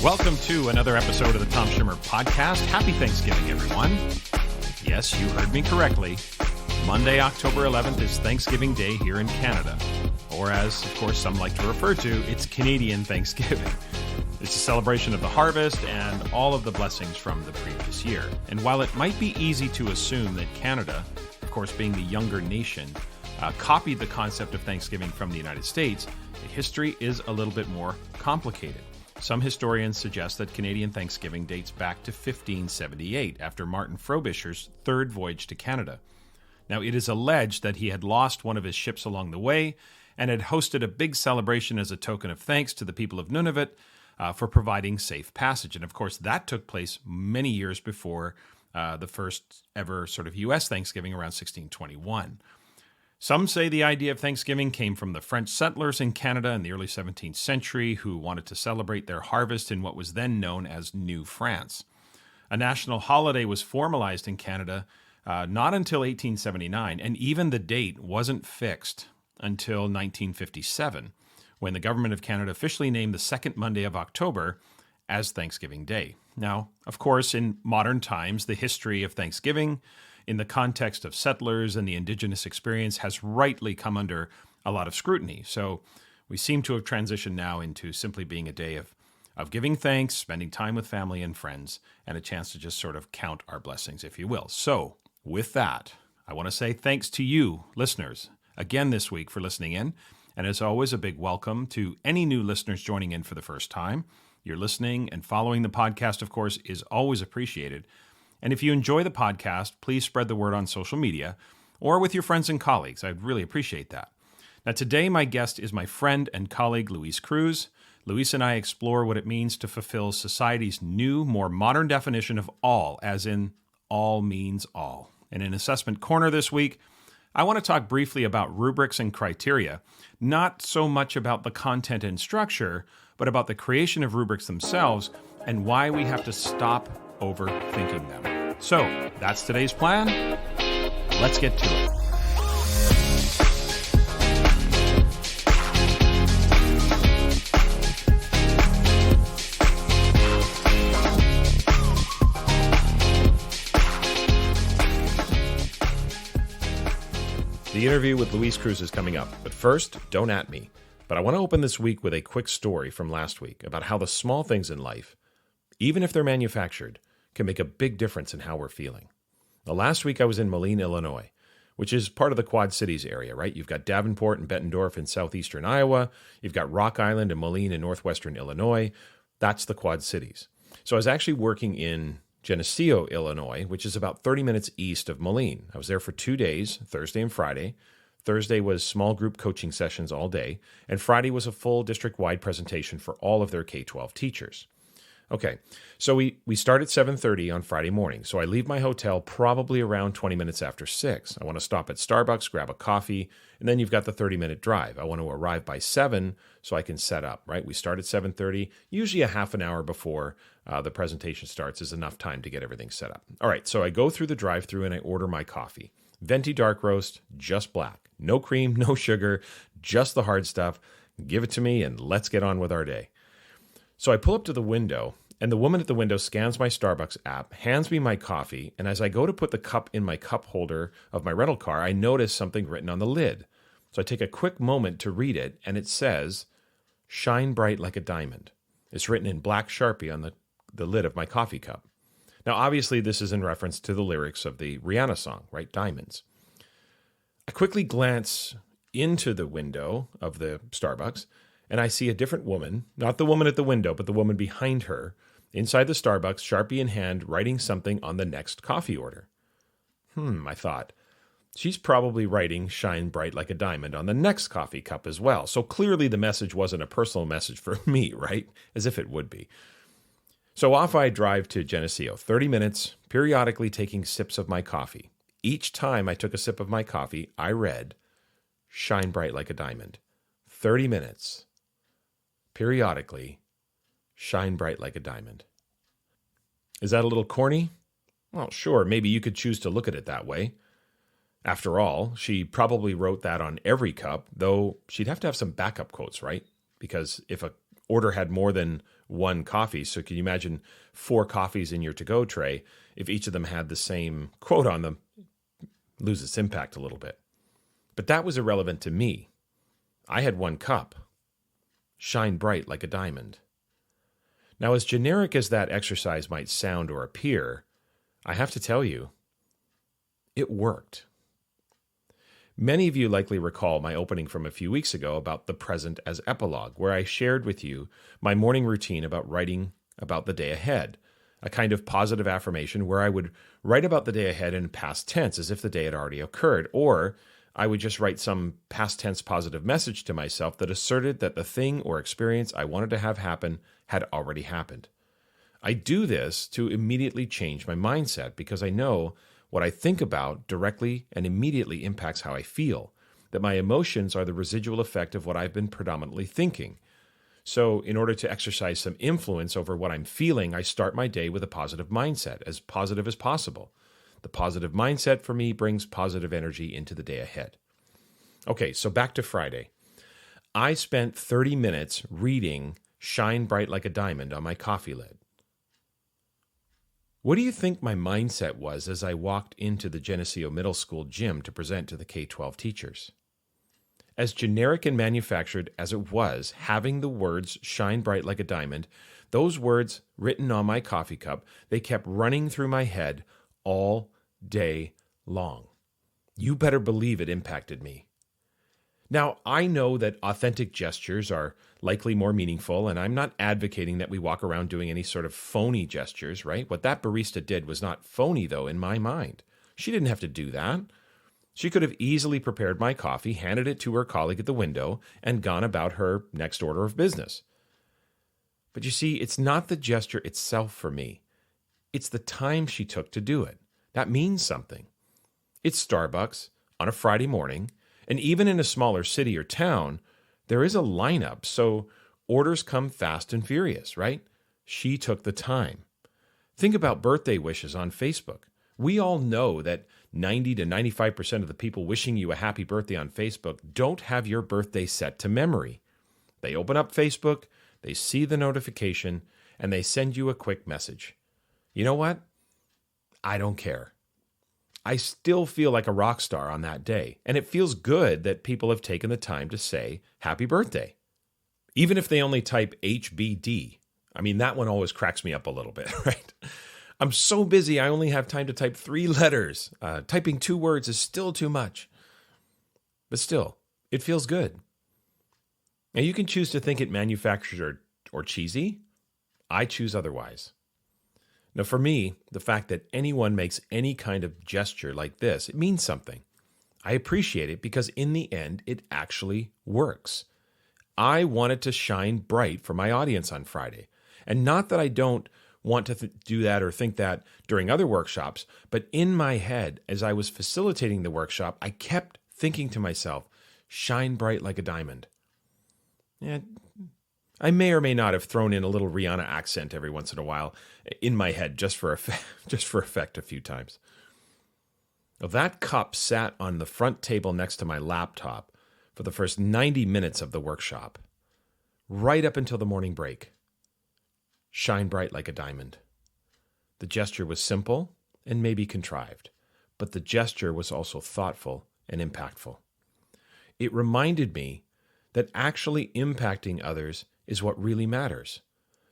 Welcome to another episode of the Tom Schimmer Podcast. Happy Thanksgiving, everyone. Yes, you heard me correctly. Monday, October 11th is Thanksgiving Day here in Canada. Or as, of course, some like to refer to, it's Canadian Thanksgiving. It's a celebration of the harvest and all of the blessings from the previous year. And while it might be easy to assume that Canada, of course being the younger nation, copied the concept of Thanksgiving from the United States, the history is a little bit more complicated. Some historians suggest that Canadian Thanksgiving dates back to 1578, after Martin Frobisher's third voyage to Canada. Now, it is alleged that he had lost one of his ships along the way and had hosted a big celebration as a token of thanks to the people of Nunavut for providing safe passage. And of course, that took place many years before the first ever sort of U.S. Thanksgiving around 1621. Some say the idea of Thanksgiving came from the French settlers in Canada in the early 17th century who wanted to celebrate their harvest in what was then known as New France. A national holiday was formalized in Canada not until 1879, and even the date wasn't fixed until 1957, when the Government of Canada officially named the second Monday of October as Thanksgiving Day. Now, of course, in modern times, the history of Thanksgiving in the context of settlers and the Indigenous experience has rightly come under a lot of scrutiny. So we seem to have transitioned now into simply being a day of giving thanks, spending time with family and friends, and a chance to just sort of count our blessings, if you will. So with that, I want to say thanks to you, listeners, again this week for listening in. And as always, a big welcome to any new listeners joining in for the first time. Your listening and following the podcast, of course, is always appreciated. And if you enjoy the podcast, please spread the word on social media or with your friends and colleagues. I'd really appreciate that. Now, today, my guest is my friend and colleague, Luis Cruz. Luis and I explore what it means to fulfill society's new, more modern definition of all, as in all means all. And in Assessment Corner this week, I want to talk briefly about rubrics and criteria, not so much about the content and structure, but about the creation of rubrics themselves and why we have to stop overthinking them. So, that's today's plan. Let's get to it. The interview with Luis Cruz is coming up, but first, don't at me. But I want to open this week with a quick story from last week about how the small things in life, even if they're manufactured, can make a big difference in how we're feeling. Now, last week I was in Moline, Illinois, which is part of the Quad Cities area, right? You've got Davenport and Bettendorf in southeastern Iowa. You've got Rock Island and Moline in northwestern Illinois. That's the Quad Cities. So I was actually working in Geneseo, Illinois, which is about 30 minutes east of Moline. I was there for 2 days, Thursday and Friday. Thursday was small group coaching sessions all day, and Friday was a full district-wide presentation for all of their K-12 teachers. Okay, so we start at 7:30 on Friday morning. So I leave my hotel probably around 20 minutes after 6. I want to stop at Starbucks, grab a coffee, and then you've got the 30-minute drive. I want to arrive by 7 so I can set up, right? We start at 7:30. Usually a half an hour before the presentation starts is enough time to get everything set up. All right, so I go through the drive-thru and I order my coffee. Venti dark roast, just black. No cream, no sugar, just the hard stuff. Give it to me and let's get on with our day. So I pull up to the window, and the woman at the window scans my Starbucks app, hands me my coffee, and as I go to put the cup in my cup holder of my rental car, I notice something written on the lid. So I take a quick moment to read it, and it says, "Shine bright like a diamond." It's written in black Sharpie on the lid of my coffee cup. Now, obviously, this is in reference to the lyrics of the Rihanna song, right? Diamonds. I quickly glance into the window of the Starbucks, and I see a different woman, not the woman at the window, but the woman behind her, inside the Starbucks, Sharpie in hand, writing something on the next coffee order. I thought, she's probably writing "Shine bright like a diamond" on the next coffee cup as well. So clearly the message wasn't a personal message for me, right? As if it would be. So off I drive to Geneseo, 30 minutes, periodically taking sips of my coffee. Each time I took a sip of my coffee, I read, "Shine bright like a diamond." 30 minutes. Periodically, shine bright like a diamond. Is that a little corny? Well, sure, maybe you could choose to look at it that way. After all, she probably wrote that on every cup, though she'd have to have some backup quotes, right? Because if a order had more than one coffee. So can you imagine 4 coffees in your to-go tray? If each of them had the same quote on them, lose its impact a little bit. But that was irrelevant to me. I had 1 cup. Shine bright like a diamond. Now, as generic as that exercise might sound or appear, I have to tell you, it worked. Many of you likely recall my opening from a few weeks ago about the present as epilogue, where I shared with you my morning routine about writing about the day ahead, a kind of positive affirmation where I would write about the day ahead in past tense as if the day had already occurred, or I would just write some past tense positive message to myself that asserted that the thing or experience I wanted to have happen had already happened. I do this to immediately change my mindset because I know what I think about directly and immediately impacts how I feel, that my emotions are the residual effect of what I've been predominantly thinking. So in order to exercise some influence over what I'm feeling, I start my day with a positive mindset, as positive as possible. The positive mindset for me brings positive energy into the day ahead. Okay, so back to Friday. I spent 30 minutes reading Shine Bright Like a Diamond on my coffee lid. What do you think my mindset was as I walked into the Geneseo Middle School gym to present to the K-12 teachers? As generic and manufactured as it was, having the words shine bright like a diamond, those words written on my coffee cup, they kept running through my head all day long. You better believe it impacted me. Now, I know that authentic gestures are likely more meaningful, and I'm not advocating that we walk around doing any sort of phony gestures, right? What that barista did was not phony, though, in my mind. She didn't have to do that. She could have easily prepared my coffee, handed it to her colleague at the window, and gone about her next order of business. But you see, it's not the gesture itself for me. It's the time she took to do it. That means something. It's Starbucks on a Friday morning, and even in a smaller city or town, there is a lineup, so orders come fast and furious, right? She took the time. Think about birthday wishes on Facebook. We all know that 90 to 95% of the people wishing you a happy birthday on Facebook don't have your birthday set to memory. They open up Facebook, they see the notification, and they send you a quick message. You know what? I don't care. I still feel like a rock star on that day, and it feels good that people have taken the time to say happy birthday. Even if they only type HBD. I mean, that one always cracks me up a little bit, right? I'm so busy, I only have time to type 3 letters. Typing 2 words is still too much. But still, it feels good. Now, you can choose to think it manufactured or cheesy. I choose otherwise. Now, for me, the fact that anyone makes any kind of gesture like this, it means something. I appreciate it because in the end, it actually works. I wanted to shine bright for my audience on Friday. And not that I don't want to do that or think that during other workshops, but in my head, as I was facilitating the workshop, I kept thinking to myself, shine bright like a diamond. And I may or may not have thrown in a little Rihanna accent every once in a while in my head just for effect a few times. Well, that cup sat on the front table next to my laptop for the first 90 minutes of the workshop, right up until the morning break. Shine bright like a diamond. The gesture was simple and maybe contrived, but the gesture was also thoughtful and impactful. It reminded me that actually impacting others is what really matters.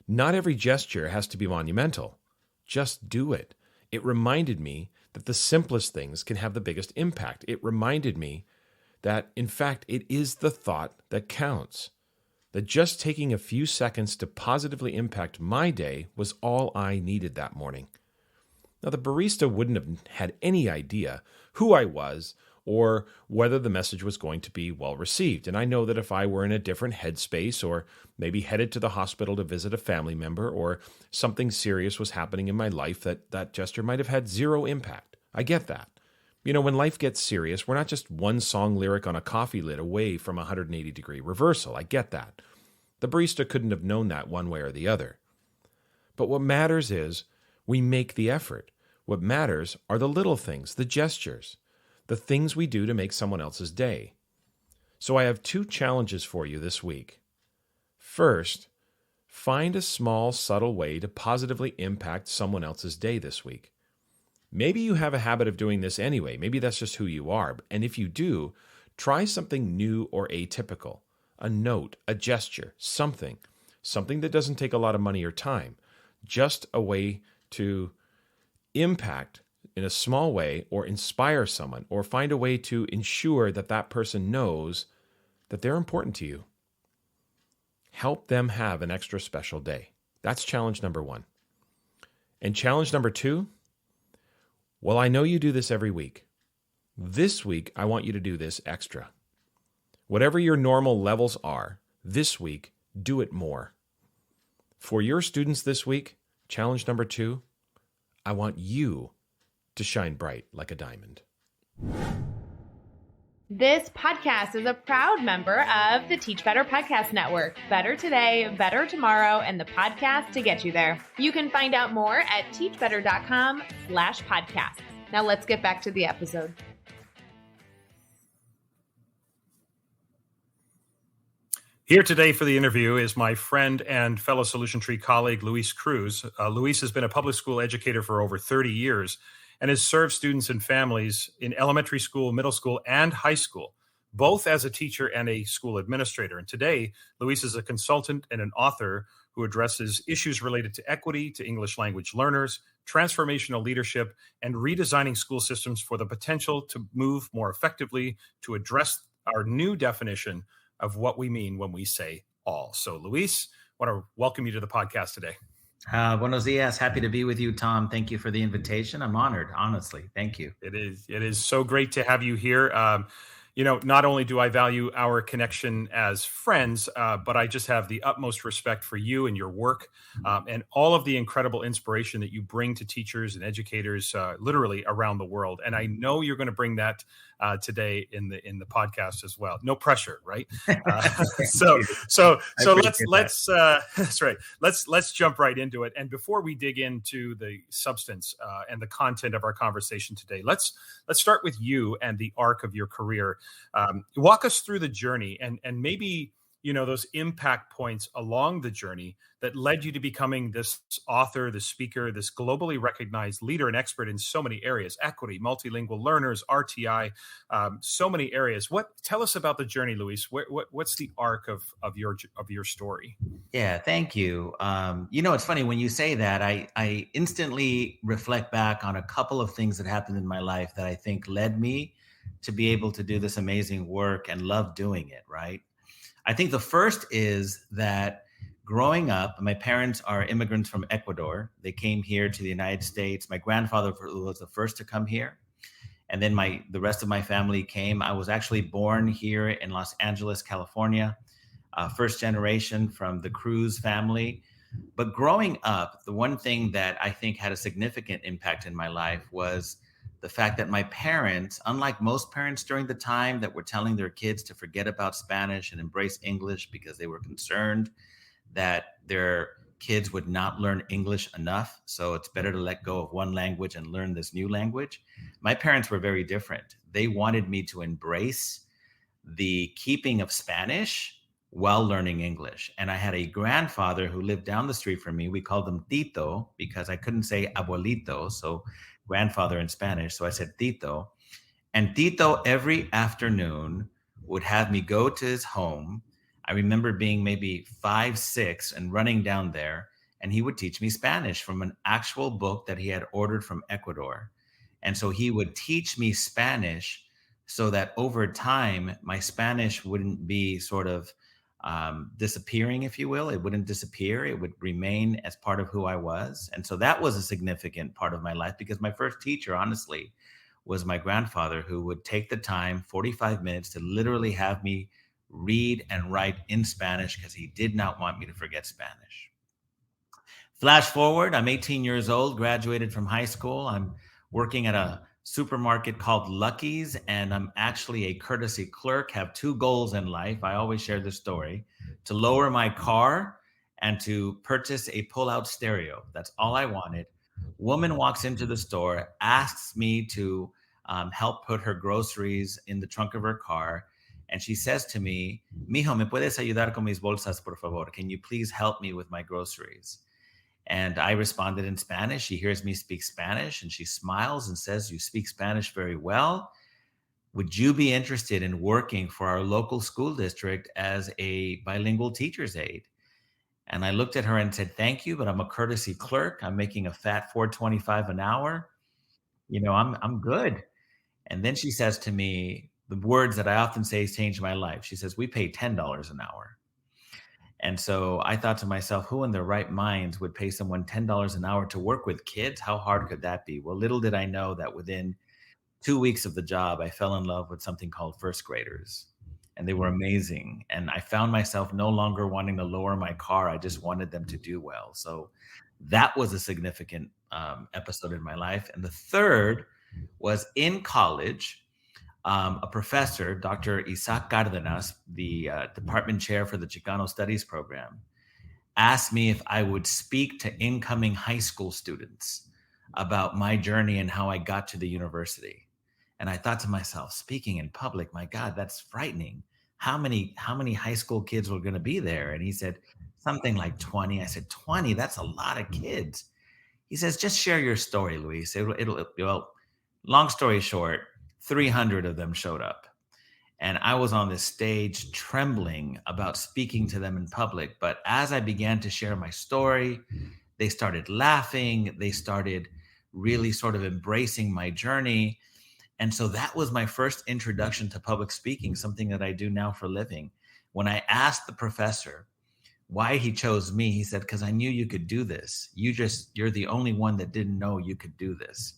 Not every gesture has to be monumental. Just do it. It reminded me that the simplest things can have the biggest impact. It reminded me that, in fact, it is the thought that counts. That just taking a few seconds to positively impact my day was all I needed that morning. Now, the barista wouldn't have had any idea who I was or whether the message was going to be well received. And I know that if I were in a different headspace or maybe headed to the hospital to visit a family member or something serious was happening in my life, that gesture might have had zero impact. I get that. You know, when life gets serious, we're not just one song lyric on a coffee lid away from a 180-degree reversal. I get that. The barista couldn't have known that one way or the other. But what matters is we make the effort. What matters are the little things, the gestures, the things we do to make someone else's day. So I have 2 challenges for you this week. First, Find a small, subtle way to positively impact someone else's day this week. Maybe you have a habit of doing this anyway. Maybe that's just who you are. And if you do, try something new or atypical. A note, a gesture, something that doesn't take a lot of money or time. Just a way to impact in a small way or inspire someone or find a way to ensure that that person knows that they're important to you. Help them have an extra special day. That's challenge number 1. And challenge number 2, well, I know you do this every week. This week, I want you to do this extra. Whatever your normal levels are, this week, do it more. For your students this week, challenge number 2, I want you to shine bright like a diamond. This podcast is a proud member of the Teach Better Podcast Network. Better today, better tomorrow, and the podcast to get you there. You can find out more at teachbetter.com/podcasts. Now let's get back to the episode. Here today for the interview is my friend and fellow Solution Tree colleague, Luis Cruz. Luis has been a public school educator for over 30 years and has served students and families in elementary school, middle school, and high school, both as a teacher and a school administrator. And today, Luis is a consultant and an author who addresses issues related to equity, to English language learners, transformational leadership, and redesigning school systems for the potential to move more effectively to address our new definition of what we mean when we say all. So, Luis, I want to welcome you to the podcast today. Buenos dias. Happy to be with you, Tom. Thank you for the invitation. I'm honored, honestly. Thank you. It is so great to have you here. Not only do I value our connection as friends, but I just have the utmost respect for you and your work and all of the incredible inspiration that you bring to teachers and educators literally around the world. And I know you're going to bring that today in the podcast as well. No pressure, right? So that's right. Let's jump right into it. And before we dig into the substance and the content of our conversation today, let's start with you and the arc of your career. Walk us through the journey and maybe, those impact points along the journey that led you to becoming this author, this speaker, this globally recognized leader and expert in so many areas: equity, multilingual learners, RTI, so many areas. Tell us about the journey, Luis. What's the arc of your story? Yeah, thank you. It's funny when you say that, I instantly reflect back on a couple of things that happened in my life that I think led me to be able to do this amazing work and love doing it, right? I think the first is that growing up, my parents are immigrants from Ecuador. They came here to the United States. My grandfather was the first to come here. And then the rest of my family came. I was actually born here in Los Angeles, California, first generation from the Cruz family. But growing up, the one thing that I think had a significant impact in my life was the fact that my parents, unlike most parents during the time that were telling their kids to forget about Spanish and embrace English because they were concerned that their kids would not learn English enough, so it's better to let go of one language and learn this new language, my parents were very different. They wanted me to embrace the keeping of Spanish while learning English. And I had a grandfather who lived down the street from me. We called him Tito because I couldn't say abuelito, so grandfather in Spanish. So I said Tito. And Tito every afternoon would have me go to his home. I remember being maybe 5, 6 and running down there, and he would teach me Spanish from an actual book that he had ordered from Ecuador. And so he would teach me Spanish so that over time, my Spanish wouldn't be sort of disappearing, if you will. It wouldn't disappear. It would remain as part of who I was. And so that was a significant part of my life because my first teacher, honestly, was my grandfather, who would take the time, 45 minutes, to literally have me read and write in Spanish because he did not want me to forget Spanish. Flash forward, I'm 18 years old, graduated from high school. I'm working at a supermarket called Lucky's, and I'm actually a courtesy clerk. Have 2 goals in life. I always share this story: to lower my car and to purchase a pull-out stereo. That's all I wanted. Woman walks into the store, asks me to help put her groceries in the trunk of her car. And she says to me, "Mijo, ¿me puedes ayudar con mis bolsas, por favor? Can you please help me with my groceries?" And I responded in Spanish. She hears me speak Spanish and she smiles and says, "You speak Spanish very well. Would you be interested in working for our local school district as a bilingual teacher's aide?" And I looked at her and said, "Thank you, but I'm a courtesy clerk. I'm making a fat $4.25 an hour. I'm good." And then she says to me the words that I often say has changed my life. She says, "We pay $10 an hour." And so I thought to myself, who in their right minds would pay someone $10 an hour to work with kids? How hard could that be? Well, little did I know that within 2 weeks of the job, I fell in love with something called first graders. And they were amazing. And I found myself no longer wanting to lower my car. I just wanted them to do well. So that was a significant episode in my life. And the third was in college. A professor, Dr. Isaac Cardenas, the department chair for the Chicano Studies program, asked me if I would speak to incoming high school students about my journey and how I got to the university. And I thought to myself, speaking in public, my God, that's frightening. How many high school kids were going to be there? And he said something like 20. I said, 20? That's a lot of kids. He says, just share your story, Luis. Well, long story short, 300 of them showed up. And I was on this stage trembling about speaking to them in public. But as I began to share my story, they started laughing. They started really sort of embracing my journey. And so that was my first introduction to public speaking, something that I do now for a living. When I asked the professor why he chose me, he said, "Because I knew you could do this. You're the only one that didn't know you could do this."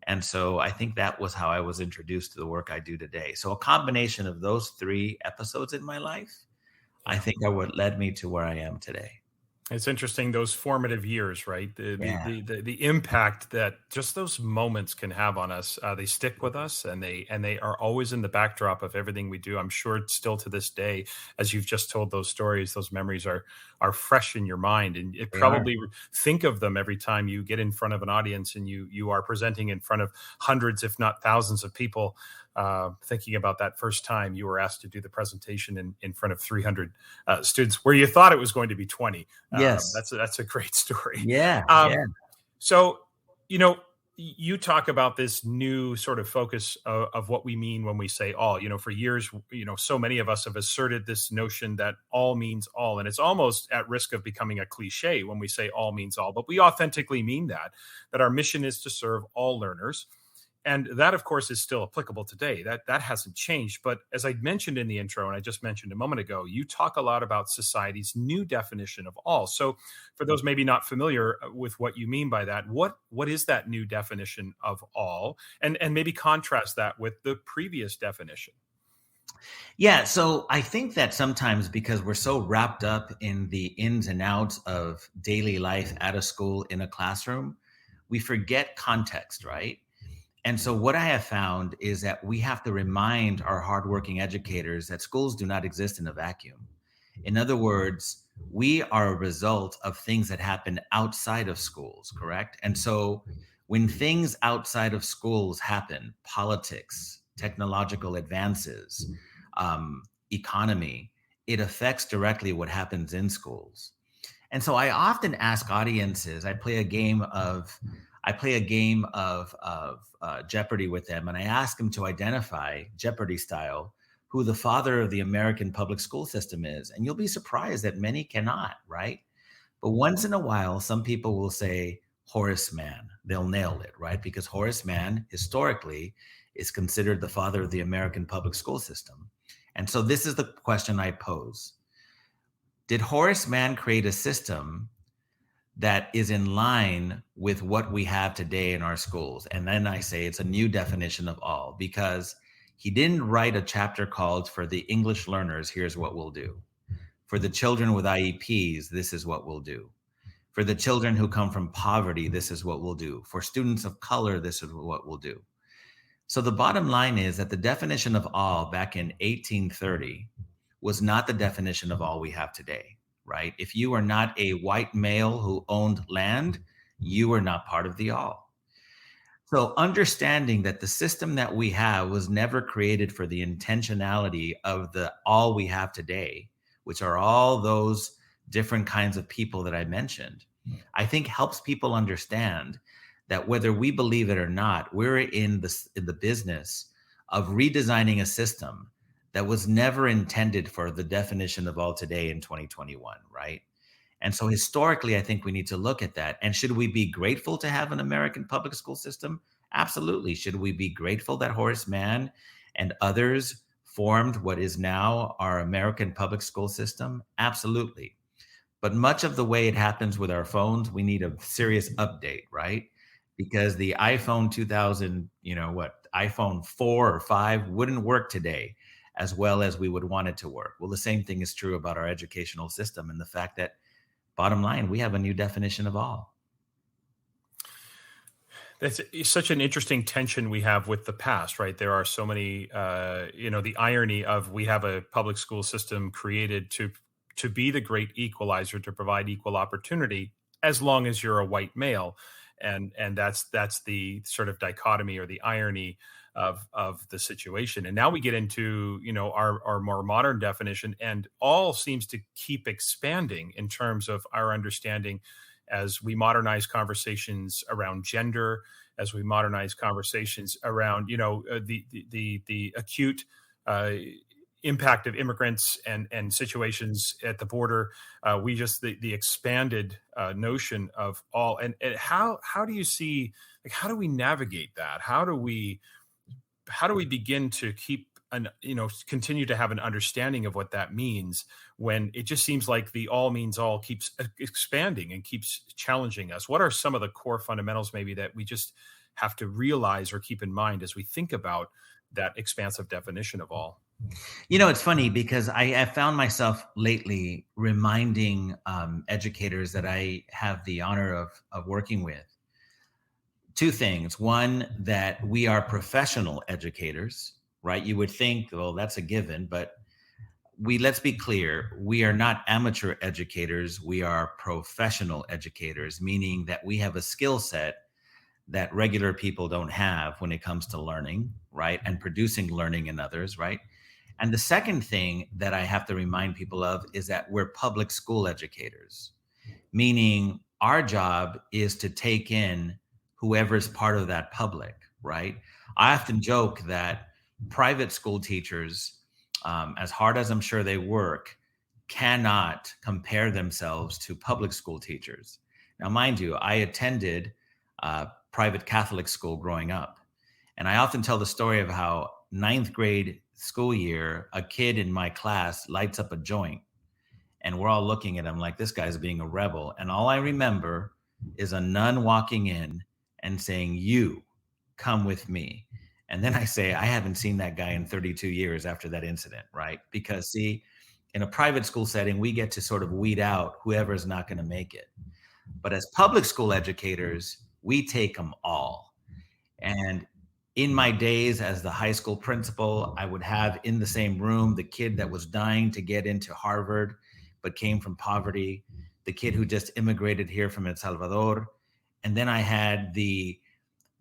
And so I think that was how I was introduced to the work I do today. So a combination of those 3 episodes in my life, I think are what led me to where I am today. It's interesting, those formative years, right? The impact that just those moments can have on us. They stick with us, and they are always in the backdrop of everything we do. I'm sure still to this day, as you've just told those stories, those memories are fresh in your mind, and it probably think of them every time you get in front of an audience and you are presenting in front of hundreds, if not thousands, of people. Thinking about that first time you were asked to do the presentation in front of 300 students, where you thought it was going to be 20. Yes, that's a great story. Yeah. So, you talk about this new sort of focus of what we mean when we say all. For years, so many of us have asserted this notion that all means all, and it's almost at risk of becoming a cliche when we say all means all, but we authentically mean that our mission is to serve all learners. And that, of course, is still applicable today. That hasn't changed. But as I mentioned in the intro, and I just mentioned a moment ago, you talk a lot about society's new definition of all. So for those maybe not familiar with what you mean by that, what is that new definition of all? And maybe contrast that with the previous definition. Yeah, so I think that sometimes because we're so wrapped up in the ins and outs of daily life at a school, in a classroom, we forget context, right? And so what I have found is that we have to remind our hardworking educators that schools do not exist in a vacuum. In other words, we are a result of things that happen outside of schools, correct? And so when things outside of schools happen, politics, technological advances, economy, it affects directly what happens in schools. And so I often ask audiences, I play a game of Jeopardy with them, and I ask them to identify, Jeopardy style, who the father of the American public school system is. And you'll be surprised that many cannot, right? But once in a while, some people will say Horace Mann. They'll nail it, right? Because Horace Mann, historically, is considered the father of the American public school system. And so this is the question I pose. Did Horace Mann create a system that is in line with what we have today in our schools? And then I say it's a new definition of all, because he didn't write a chapter called "For the English learners, here's what we'll do. For the children with IEPs, this is what we'll do. For the children who come from poverty, this is what we'll do. For students of color, this is what we'll do." So the bottom line is that the definition of all back in 1830 was not the definition of all we have today. Right? If you are not a white male who owned land, you are not part of the all. So understanding that the system that we have was never created for the intentionality of the all we have today, which are all those different kinds of people that I mentioned, I think helps people understand that whether we believe it or not, we're in the business of redesigning a system that was never intended for the definition of all today in 2021, right? And so historically, I think we need to look at that. And should we be grateful to have an American public school system? Absolutely. Should we be grateful that Horace Mann and others formed what is now our American public school system? Absolutely. But much of the way it happens with our phones, we need a serious update, right? Because the iPhone 2000, iPhone 4 or 5 wouldn't work today as well as we would want it to work. Well, the same thing is true about our educational system and the fact that, bottom line, we have a new definition of all. That's such an interesting tension we have with the past, right? There are so many, the irony of we have a public school system created to be the great equalizer, to provide equal opportunity, as long as you're a white male, and that's the sort of dichotomy or the irony of the situation. And now we get into our more modern definition, and all seems to keep expanding in terms of our understanding as we modernize conversations around gender, as we modernize conversations around the acute impact of immigrants and situations at the border. The expanded notion of all, and how do you see, like, how do we navigate that? How do we begin to continue to have an understanding of what that means when it just seems like the all means all keeps expanding and keeps challenging us? What are some of the core fundamentals maybe that we just have to realize or keep in mind as we think about that expansive definition of all? It's funny because I have found myself lately reminding educators that I have the honor of working with two things. One, that we are professional educators, right? You would think, well, that's a given, but let's be clear, we are not amateur educators. We are professional educators, meaning that we have a skill set that regular people don't have when it comes to learning, right? And producing learning in others, right? And the second thing that I have to remind people of is that we're public school educators, meaning our job is to take in whoever's part of that public, right? I often joke that private school teachers, as hard as I'm sure they work, cannot compare themselves to public school teachers. Now, mind you, I attended private Catholic school growing up. And I often tell the story of how 9th grade school year, a kid in my class lights up a joint. And we're all looking at him like, this guy's being a rebel. And all I remember is a nun walking in and saying, "You come with me." And then I say, I haven't seen that guy in 32 years after that incident, right? Because see, in a private school setting, we get to sort of weed out whoever's not going to make it. But as public school educators, we take them all. And in my days as the high school principal, I would have in the same room the kid that was dying to get into Harvard, but came from poverty, the kid who just immigrated here from El Salvador. And then I had the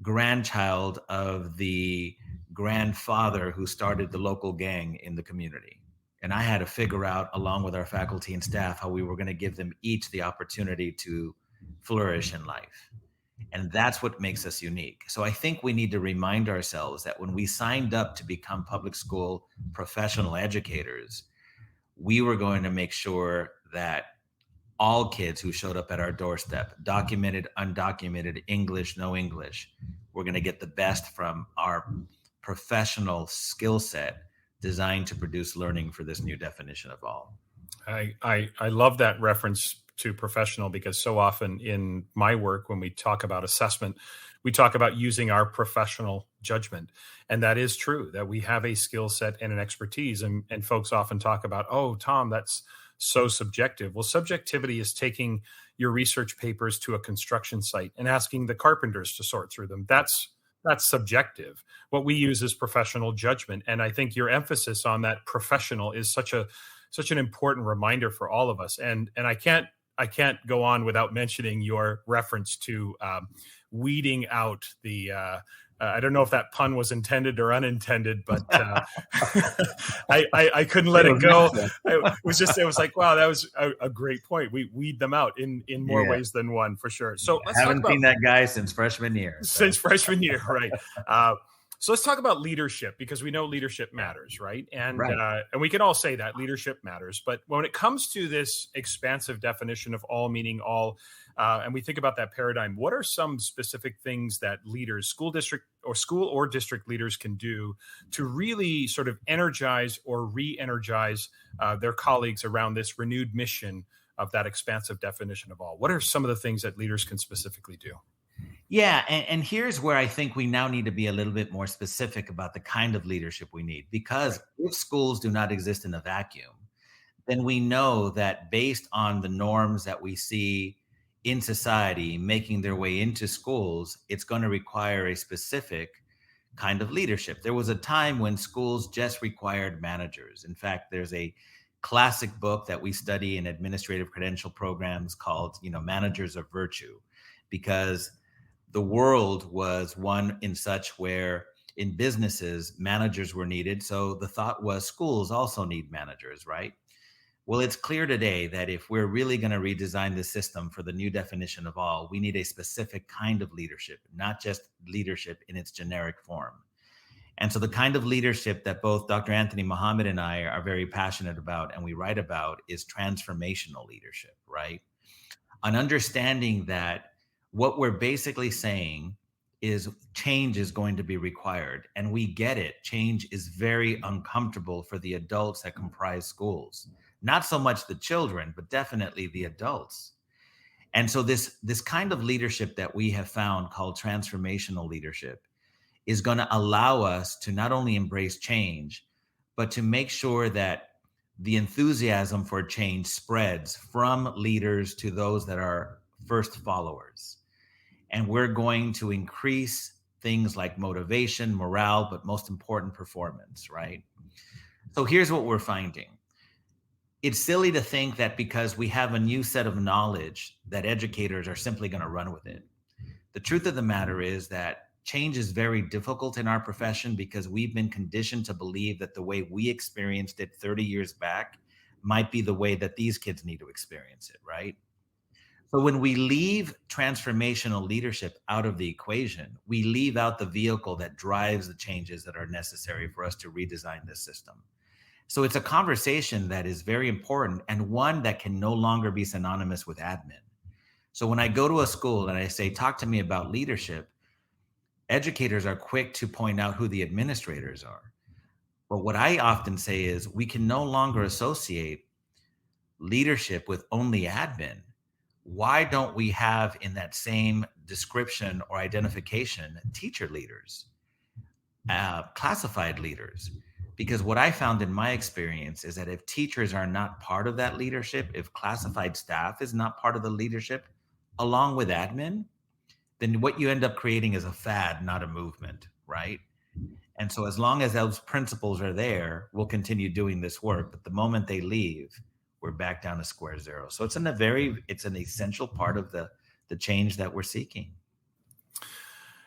grandchild of the grandfather who started the local gang in the community. And I had to figure out, along with our faculty and staff, how we were going to give them each the opportunity to flourish in life. And that's what makes us unique. So I think we need to remind ourselves that when we signed up to become public school professional educators, we were going to make sure that all kids who showed up at our doorstep, documented, undocumented, English, no English, we're going to get the best from our professional skill set designed to produce learning for this new definition of all. I love that reference to professional, because so often in my work, when we talk about assessment, we talk about using our professional judgment. And that is true, that we have a skill set and an expertise. And folks often talk about, oh, Tom, that's so subjective. Well, subjectivity is taking your research papers to a construction site and asking the carpenters to sort through them. That's subjective. What we use is professional judgment. And I think your emphasis on that professional is such an important reminder for all of us. And I can't I can't go on without mentioning your reference to weeding out the. I don't know if that pun was intended or unintended, but I couldn't let it go. It was like, wow, that was a great point. We weed them out in more ways than one, for sure. So let's haven't seen that guy since freshman year. Since freshman year, right? So let's talk about leadership, because we know leadership matters, right? And we can all say that leadership matters. But when it comes to this expansive definition of all meaning all, and we think about that paradigm, what are some specific things that leaders, school or district leaders can do to really sort of energize or re-energize their colleagues around this renewed mission of that expansive definition of all? What are some of the things that leaders can specifically do? Yeah, and here's where I think we now need to be a little bit more specific about the kind of leadership we need, because if schools do not exist in a vacuum, then we know that based on the norms that we see in society making their way into schools, it's going to require a specific kind of leadership. There was a time when schools just required managers. In fact, there's a classic book that we study in administrative credential programs called, Managers of Virtue, because the world was one in such where in businesses, managers were needed. So the thought was schools also need managers, right? Well, it's clear today that if we're really going to redesign the system for the new definition of all, we need a specific kind of leadership, not just leadership in its generic form. And so the kind of leadership that both Dr. Anthony Muhammad and I are very passionate about and we write about is transformational leadership, right? An understanding that what we're basically saying is change is going to be required. And we get it. Change is very uncomfortable for the adults that comprise schools. Not so much the children, but definitely the adults. And so this kind of leadership that we have found called transformational leadership is going to allow us to not only embrace change, but to make sure that the enthusiasm for change spreads from leaders to those that are first followers. And we're going to increase things like motivation, morale, but most important, performance, right? So here's what we're finding. It's silly to think that because we have a new set of knowledge that educators are simply going to run with it. The truth of the matter is that change is very difficult in our profession because we've been conditioned to believe that the way we experienced it 30 years back might be the way that these kids need to experience it, right? So when we leave transformational leadership out of the equation, we leave out the vehicle that drives the changes that are necessary for us to redesign this system. So it's a conversation that is very important and one that can no longer be synonymous with admin. So when I go to a school and I say, talk to me about leadership, educators are quick to point out who the administrators are. But what I often say is we can no longer associate leadership with only admin. Why don't we have in that same description or identification teacher leaders, classified leaders? Because what I found in my experience is that if teachers are not part of that leadership, if classified staff is not part of the leadership, along with admin, then what you end up creating is a fad, not a movement, right? And so as long as those principles are there, we'll continue doing this work. But the moment they leave, we're back down to square zero. So it's an essential part of the change that we're seeking.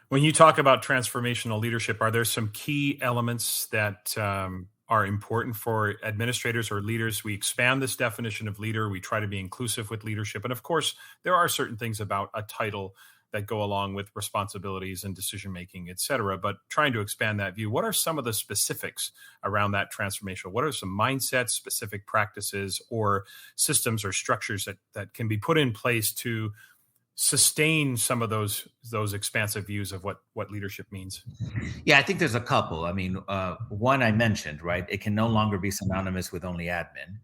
When you talk about transformational leadership, are there some key elements that are important for administrators or leaders? We expand this definition of leader. We try to be inclusive with leadership. And of course, there are certain things about a title that go along with responsibilities and decision-making, et cetera, but trying to expand that view. What are some of the specifics around that transformation? What are some mindsets, specific practices, or systems or structures that can be put in place to sustain some of those expansive views of what leadership means? Yeah, I think there's a couple. I mean, one I mentioned, right? It can no longer be synonymous with only admin.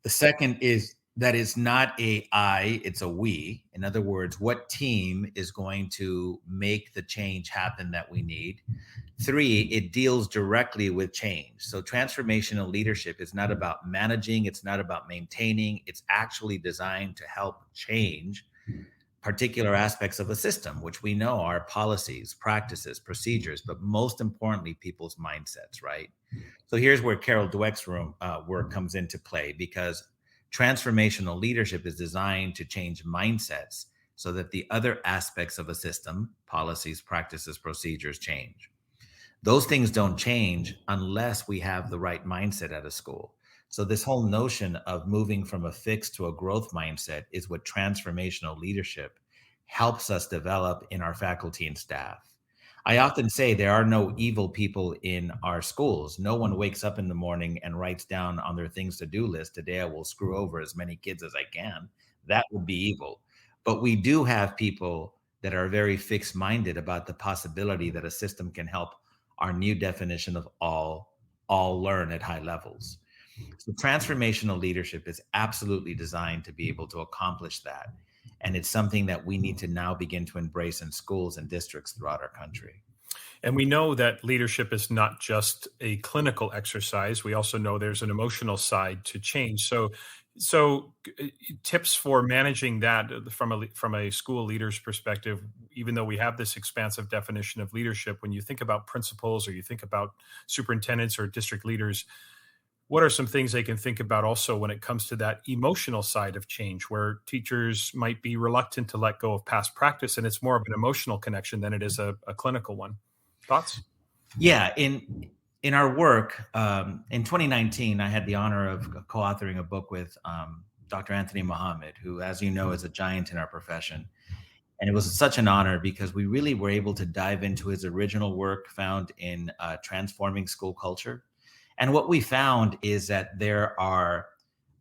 The second is that it's not a I, it's a we. In other words, what team is going to make the change happen that we need? 3, it deals directly with change. So transformational leadership is not about managing, it's not about maintaining, it's actually designed to help change particular aspects of a system, which we know are policies, practices, procedures, but most importantly, people's mindsets, right? So here's where Carol Dweck's work comes into play, because Transformational leadership is designed to change mindsets so that the other aspects of a system, policies, practices, procedures change. Those things don't change unless we have the right mindset at a school. So this whole notion of moving from a fixed to a growth mindset is what transformational leadership helps us develop in our faculty and staff. I often say there are no evil people in our schools. No one wakes up in the morning and writes down on their things to do list, today I will screw over as many kids as I can. That would be evil. But we do have people that are very fixed minded about the possibility that a system can help our new definition of all learn at high levels. So transformational leadership is absolutely designed to be able to accomplish that. And it's something that we need to now begin to embrace in schools and districts throughout our country. And we know that leadership is not just a clinical exercise. We also know there's an emotional side to change. So tips for managing that from a school leader's perspective, even though we have this expansive definition of leadership, when you think about principals or you think about superintendents or district leaders, what are some things they can think about also when it comes to that emotional side of change, where teachers might be reluctant to let go of past practice and it's more of an emotional connection than it is a clinical one? Thoughts? Yeah, in our work, in 2019, I had the honor of co-authoring a book with Dr. Anthony Mohammed, who, as you know, is a giant in our profession. And it was such an honor because we really were able to dive into his original work found in Transforming School Culture. And what we found is that there are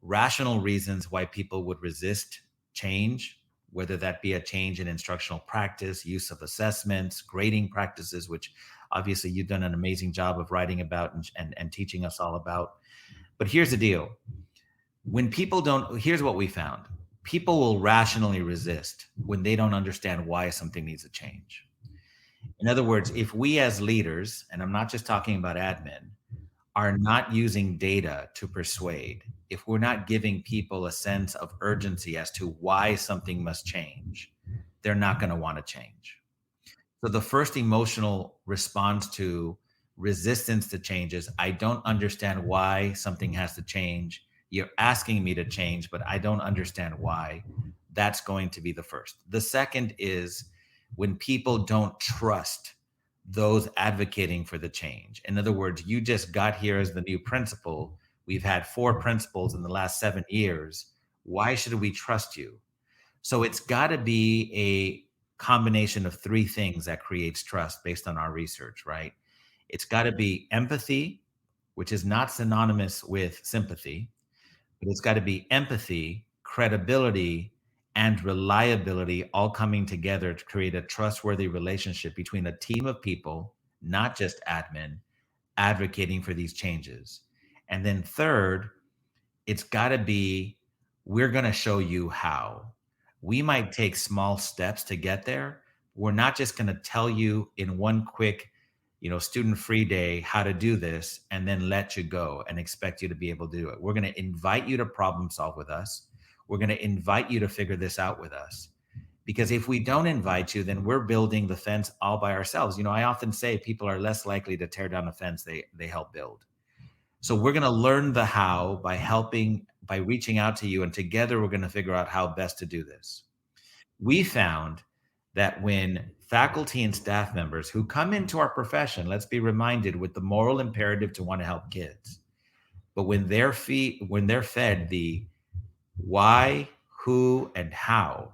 rational reasons why people would resist change, whether that be a change in instructional practice, use of assessments, grading practices, which obviously you've done an amazing job of writing about and teaching us all about. But here's the deal. When people don't, here's what we found. People will rationally resist when they don't understand why something needs a change. In other words, if we as leaders, and I'm not just talking about admin, are not using data to persuade, if we're not giving people a sense of urgency as to why something must change, they're not going to want to change. So the first emotional response to resistance to change is, I don't understand why something has to change. You're asking me to change, but I don't understand why. That's going to be the first. The second is when people don't trust those advocating for the change. In other words, you just got here as the new principal. We've had 4 principals in the last 7 years. Why should we trust you? So it's got to be a combination of 3 things that creates trust based on our research, right? It's got to be empathy, which is not synonymous with sympathy, but it's got to be empathy, credibility, and reliability all coming together to create a trustworthy relationship between a team of people, not just admin, advocating for these changes. And then third, it's got to be, we're going to show you how. We might take small steps to get there. We're not just going to tell you in one quick, student-free day how to do this and then let you go and expect you to be able to do it. We're going to invite you to problem solve with us. We're going to invite you to figure this out with us. Because if we don't invite you, then we're building the fence all by ourselves. I often say people are less likely to tear down a fence they help build. So we're going to learn the how by reaching out to you, and together we're going to figure out how best to do this. We found that when faculty and staff members who come into our profession, let's be reminded, with the moral imperative to want to help kids, but when they're fed the why, who, and how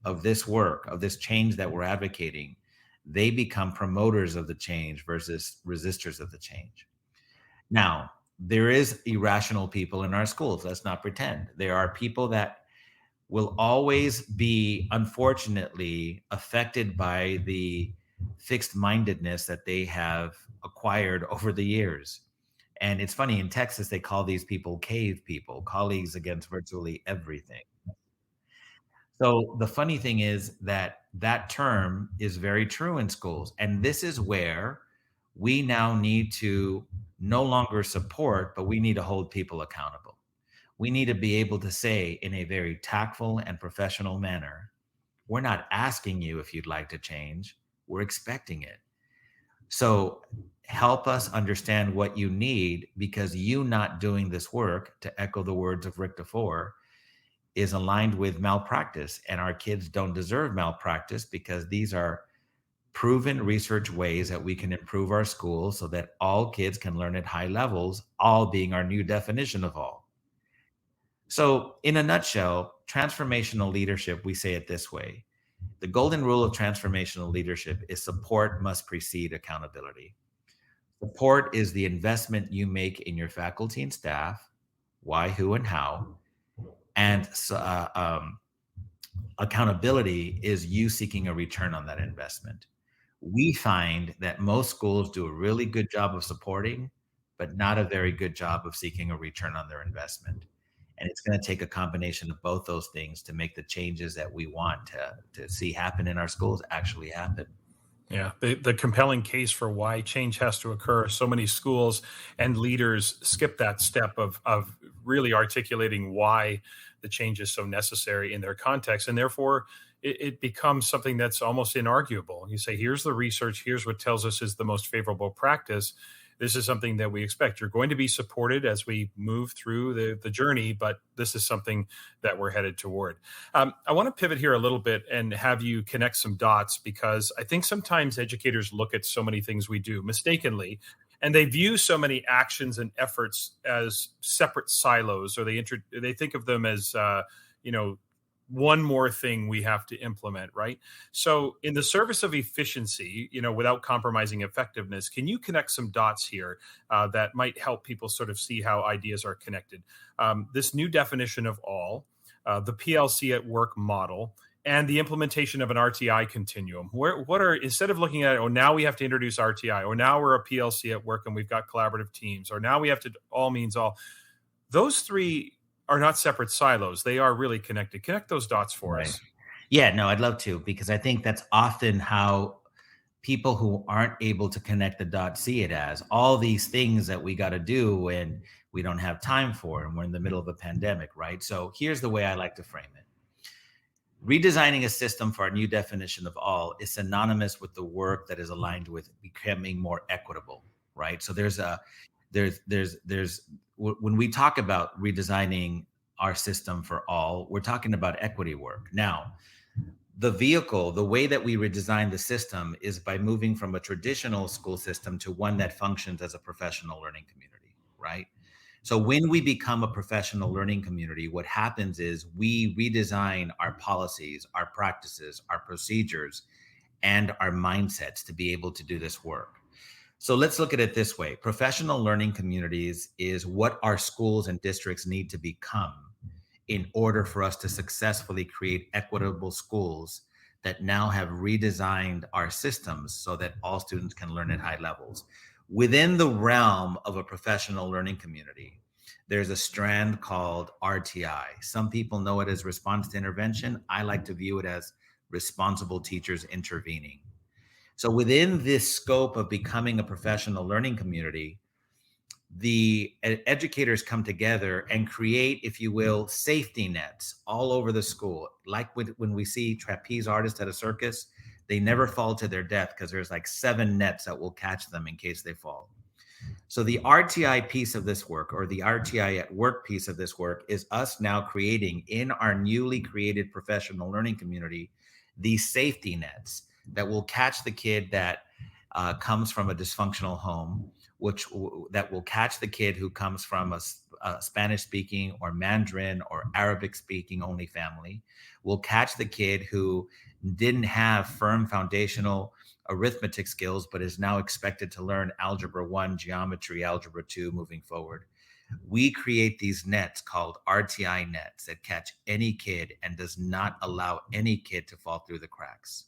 of this work, of this change that we're advocating, they become promoters of the change versus resistors of the change. Now, there is irrational people in our schools. Let's not pretend. There are people that will always be, unfortunately, affected by the fixed mindedness that they have acquired over the years. And it's funny, in Texas, they call these people cave people, colleagues against virtually everything. So the funny thing is that term is very true in schools. And this is where we now need to no longer support, but we need to hold people accountable. We need to be able to say in a very tactful and professional manner, we're not asking you if you'd like to change, we're expecting it. So help us understand what you need, because you not doing this work, to echo the words of Rick DeFore, is aligned with malpractice. And our kids don't deserve malpractice, because these are proven research ways that we can improve our schools so that all kids can learn at high levels, all being our new definition of all. So in a nutshell, transformational leadership, we say it this way. The golden rule of transformational leadership is support must precede accountability. Support is the investment you make in your faculty and staff, why, who, and how. And accountability is you seeking a return on that investment. We find that most schools do a really good job of supporting, but not a very good job of seeking a return on their investment. And it's going to take a combination of both those things to make the changes that we want to see happen in our schools actually happen. Yeah, the compelling case for why change has to occur. So many schools and leaders skip that step of really articulating why the change is so necessary in their context. And therefore, it becomes something that's almost inarguable. You say, here's the research, here's what tells us is the most favorable practice. This is something that we expect. You're going to be supported as we move through the journey, but this is something that we're headed toward. I want to pivot here a little bit and have you connect some dots, because I think sometimes educators look at so many things we do mistakenly, and they view so many actions and efforts as separate silos, or they think of them as, one more thing we have to implement, right? So in the service of efficiency, without compromising effectiveness, can you connect some dots here that might help people sort of see how ideas are connected? This new definition of all, the PLC at work model, and the implementation of an RTI continuum. Instead of looking at, now we have to introduce RTI, or now we're a PLC at work and we've got collaborative teams, or now we have to all means all. Those three are not separate silos. They are really connected. Connect those dots for us. Yeah, no, I'd love to, because I think that's often how people who aren't able to connect the dots see it, as all these things that we got to do when we don't have time for, and we're in the middle of a pandemic, right? So here's the way I like to frame it. Redesigning a system for our new definition of all is synonymous with the work that is aligned with becoming more equitable, right? So when we talk about redesigning our system for all, we're talking about equity work. Now, the way that we redesign the system is by moving from a traditional school system to one that functions as a professional learning community, right? So when we become a professional learning community, what happens is we redesign our policies, our practices, our procedures, and our mindsets to be able to do this work. So let's look at it this way. Professional learning communities is what our schools and districts need to become in order for us to successfully create equitable schools that now have redesigned our systems so that all students can learn at high levels. Within the realm of a professional learning community, there's a strand called RTI. Some people know it as response to intervention. I like to view it as responsible teachers intervening. So within this scope of becoming a professional learning community, the educators come together and create, if you will, safety nets all over the school. Like when we see trapeze artists at a circus, they never fall to their death because there's like 7 nets that will catch them in case they fall. So the RTI piece of this work, or the RTI at work piece of this work, is us now creating in our newly created professional learning community these safety nets that will catch the kid that comes from a dysfunctional home, that will catch the kid who comes from a Spanish-speaking or Mandarin or Arabic-speaking only family, will catch the kid who didn't have firm foundational arithmetic skills, but is now expected to learn Algebra 1, Geometry, Algebra 2 moving forward. We create these nets called RTI nets that catch any kid and does not allow any kid to fall through the cracks.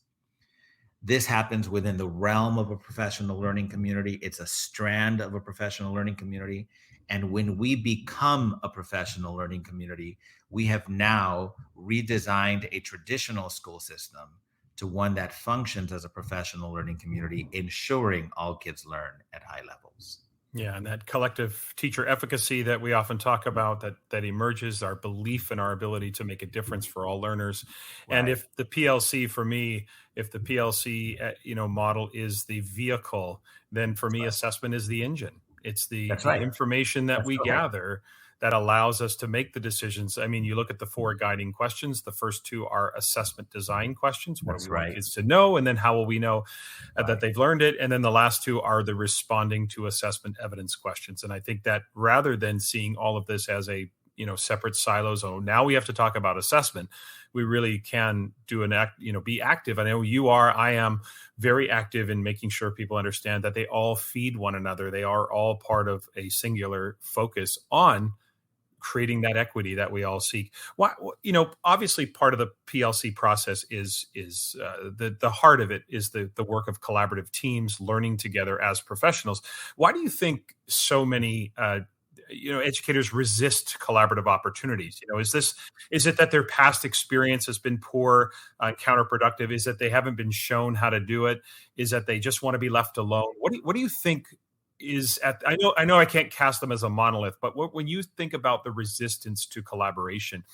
This happens within the realm of a professional learning community. It's a strand of a professional learning community. And when we become a professional learning community, we have now redesigned a traditional school system to one that functions as a professional learning community, ensuring all kids learn at high levels. Yeah, and that collective teacher efficacy that we often talk about that emerges, our belief in our ability to make a difference for all learners. And Right. if the PLC for me, if the PLC model is the vehicle, then for me assessment is the engine. It's That's the right. information that That's we correct. gather that allows us to make the decisions. I mean, you look at the four guiding questions. The first two are assessment design questions. What do we That's want right. kids to know? And then how will we know that Right. they've learned it? And then the last two are the responding to assessment evidence questions. And I think that rather than seeing all of this as a separate silos, oh, now we have to talk about assessment, we really can do an act, be active. I know you are, I am very active in making sure people understand that they all feed one another. They are all part of a singular focus on creating that equity that we all seek. Why, obviously, part of the PLC process is the heart of it is the work of collaborative teams learning together as professionals. Why do you think so many educators resist collaborative opportunities? Is it that their past experience has been poor, counterproductive? Is that they haven't been shown how to do it? Is that they just want to be left alone? What do you think is at? I know I can't cast them as a monolith, but when you think about the resistance to collaboration,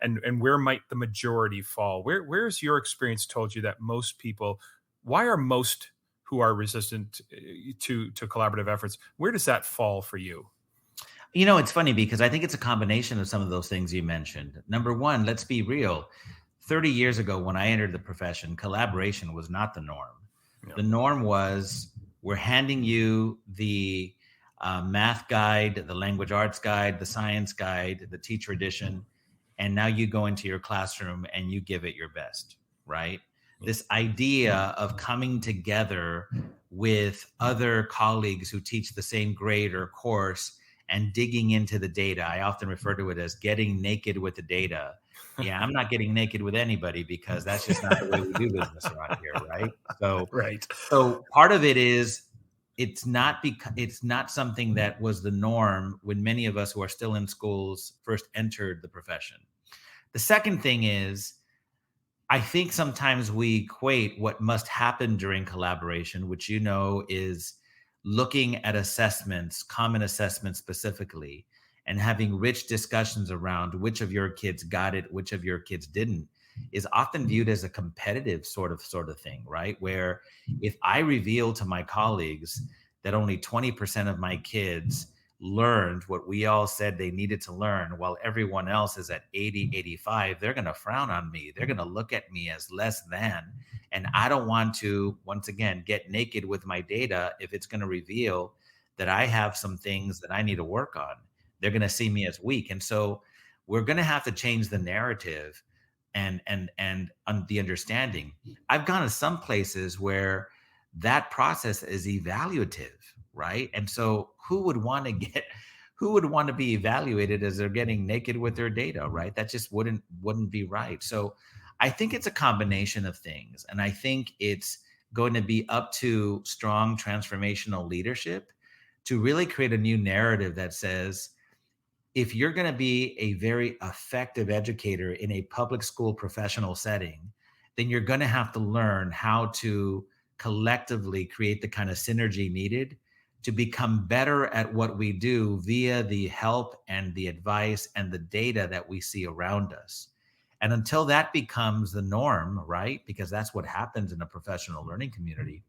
and where might the majority fall? Where's your experience told you that most people? Why are most who are resistant to collaborative efforts? Where does that fall for you? It's funny because I think it's a combination of some of those things you mentioned. Number one, let's be real. 30 years ago, when I entered the profession, collaboration was not the norm. Yeah. The norm was we're handing you the math guide, the language arts guide, the science guide, the teacher edition, and now you go into your classroom and you give it your best, right? This idea of coming together with other colleagues who teach the same grade or course and digging into the data. I often refer to it as getting naked with the data. Yeah, I'm not getting naked with anybody because that's just not the way we do business around here, right? So, Right. so part of it is it's not something that was the norm when many of us who are still in schools first entered the profession. The second thing is, I think sometimes we equate what must happen during collaboration, which is looking at assessments, common assessments specifically, and having rich discussions around which of your kids got it, which of your kids didn't, is often viewed as a competitive sort of thing, right? Where if I reveal to my colleagues that only 20% of my kids learned what we all said they needed to learn while everyone else is at 80, 85, they're going to frown on me. They're going to look at me as less than. And I don't want to, once again, get naked with my data if it's going to reveal that I have some things that I need to work on. They're going to see me as weak. And so we're going to have to change the narrative and the understanding. I've gone to some places where that process is evaluative, right? And so who would want to be evaluated as they're getting naked with their data, right? That just wouldn't be right. So I think it's a combination of things. And I think it's going to be up to strong transformational leadership to really create a new narrative that says, if you're going to be a very effective educator in a public school professional setting, then you're going to have to learn how to collectively create the kind of synergy needed to become better at what we do via the help and the advice and the data that we see around us. And until that becomes the norm, right? Because that's what happens in a professional learning community.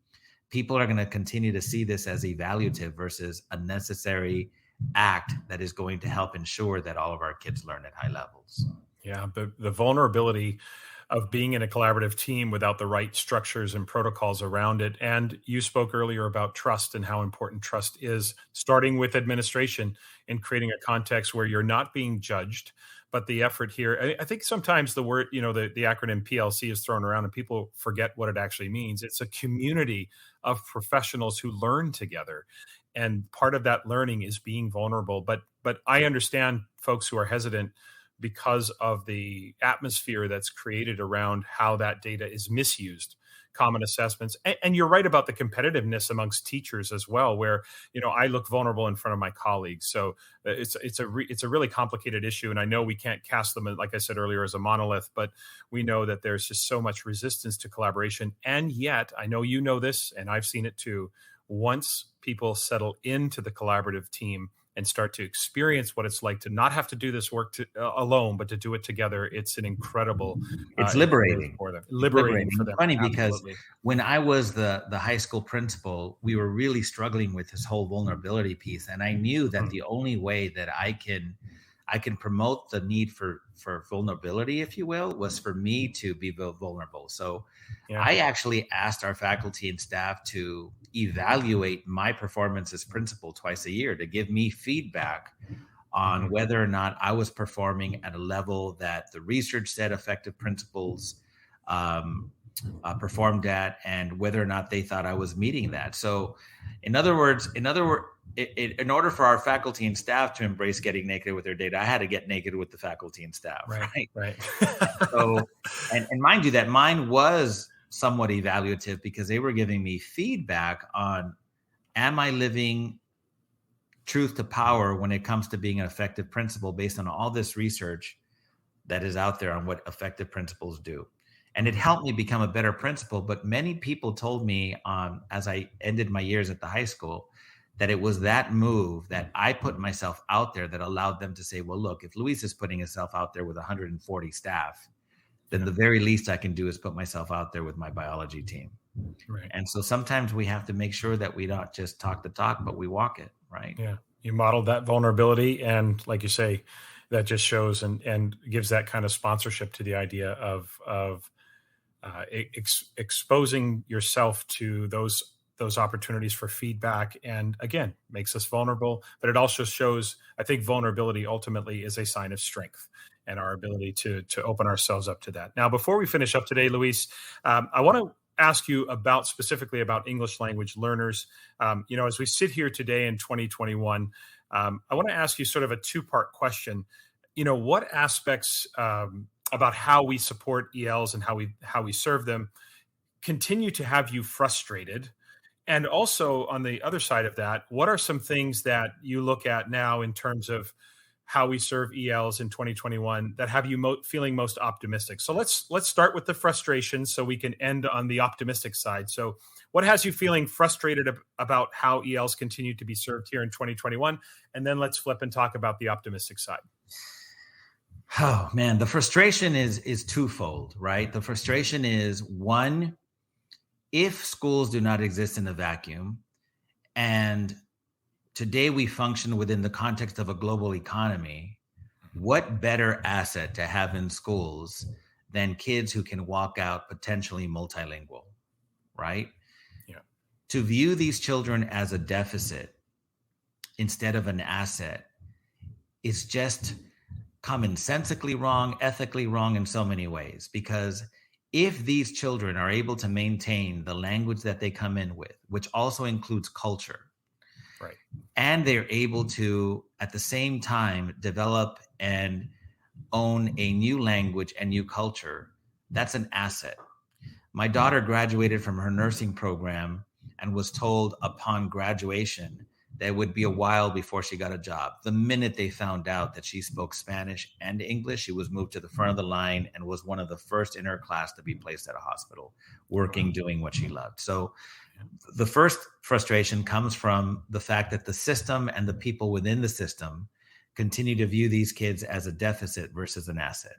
People are going to continue to see this as evaluative versus a necessary act that is going to help ensure that all of our kids learn at high levels. Yeah, the vulnerability of being in a collaborative team without the right structures and protocols around it. And you spoke earlier about trust and how important trust is, starting with administration and creating a context where you're not being judged. But the effort here, I think sometimes the word, the acronym PLC is thrown around and people forget what it actually means. It's a community of professionals who learn together. And part of that learning is being vulnerable. But I understand folks who are hesitant because of the atmosphere that's created around how that data is misused, common assessments. And you're right about the competitiveness amongst teachers as well, where, I look vulnerable in front of my colleagues. So it's a really complicated issue. And I know we can't cast them, like I said earlier, as a monolith, but we know that there's just so much resistance to collaboration. And yet, I know you know this, and I've seen it too, once people settle into the collaborative team and start to experience what it's like to not have to do this work alone, but to do it together, it's an incredible It's experience liberating. for them. It's Liberating for It's them. funny because Absolutely. when I was the high school principal, we were really struggling with this whole vulnerability piece, and I knew that the only way that I can promote the need for vulnerability, if you will, was for me to be vulnerable. So Yeah. I actually asked our faculty and staff to evaluate my performance as principal twice a year, to give me feedback on whether or not I was performing at a level that the research said effective principals performed at, and whether or not they thought I was meeting that. So in other words, in order for our faculty and staff to embrace getting naked with their data, I had to get naked with the faculty and staff. Right. So, and mind you, that mine was somewhat evaluative because they were giving me feedback on, am I living truth to power when it comes to being an effective principal based on all this research that is out there on what effective principals do. And it helped me become a better principal. But many people told me as I ended my years at the high school, that it was that move that I put myself out there that allowed them to say, well, look, if Luis is putting himself out there with 140 staff, then the very least I can do is put myself out there with my biology team. Right. And so sometimes we have to make sure that we don't just talk the talk, but we walk it, right? Yeah. You modeled that vulnerability. And like you say, that just shows and gives that kind of sponsorship to the idea of exposing yourself to those opportunities for feedback, and again, makes us vulnerable. But it also shows, I think, vulnerability ultimately is a sign of strength and our ability to open ourselves up to that. Now, before we finish up today, Luis, I want to ask you specifically about English language learners. As we sit here today in 2021, I want to ask you sort of a two-part question. What aspects about how we support ELs and how we serve them continue to have you frustrated? And also on the other side of that, what are some things that you look at now in terms of how we serve ELs in 2021 that have you feeling most optimistic? So let's start with the frustration so we can end on the optimistic side. So what has you feeling frustrated about how ELs continue to be served here in 2021? And then let's flip and talk about the optimistic side. Oh man, the frustration is twofold, right? The frustration is, one, if schools do not exist in a vacuum, and today we function within the context of a global economy, what better asset to have in schools than kids who can walk out potentially multilingual, right? Yeah. To view these children as a deficit instead of an asset is just commonsensically wrong, ethically wrong in so many ways. Because if these children are able to maintain the language that they come in with, which also includes culture, right, and they're able to, at the same time, develop and own a new language and new culture, that's an asset. My daughter graduated from her nursing program and was told upon graduation that it would be a while before she got a job. The minute they found out that she spoke Spanish and English, she was moved to the front of the line and was one of the first in her class to be placed at a hospital, working, doing what she loved. So the first frustration comes from the fact that the system and the people within the system continue to view these kids as a deficit versus an asset.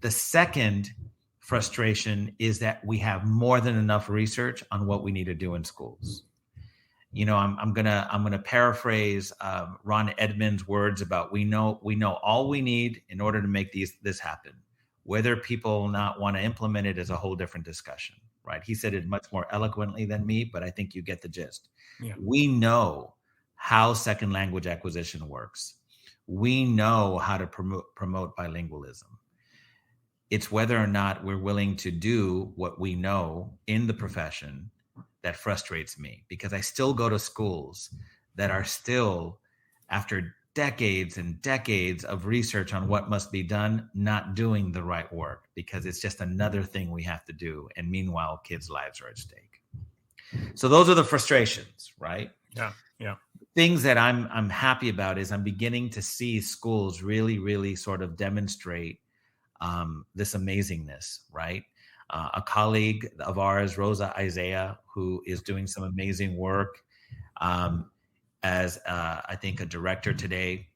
The second frustration is that we have more than enough research on what we need to do in schools. I'm gonna paraphrase Ron Edmonds' words about we know all we need in order to make this happen. Whether people not want to implement it is a whole different discussion, right? He said it much more eloquently than me, but I think you get the gist. Yeah. We know how second language acquisition works. We know how to promote bilingualism. It's whether or not we're willing to do what we know in the profession that frustrates me, because I still go to schools that are still, after decades and decades of research on what must be done, not doing the right work, because it's just another thing we have to do. And meanwhile, kids' lives are at stake. So those are the frustrations, right? Yeah. Things that I'm happy about is I'm beginning to see schools really, really sort of demonstrate this amazingness, right? A colleague of ours, Rosa Isaiah, who is doing some amazing work As I think a director today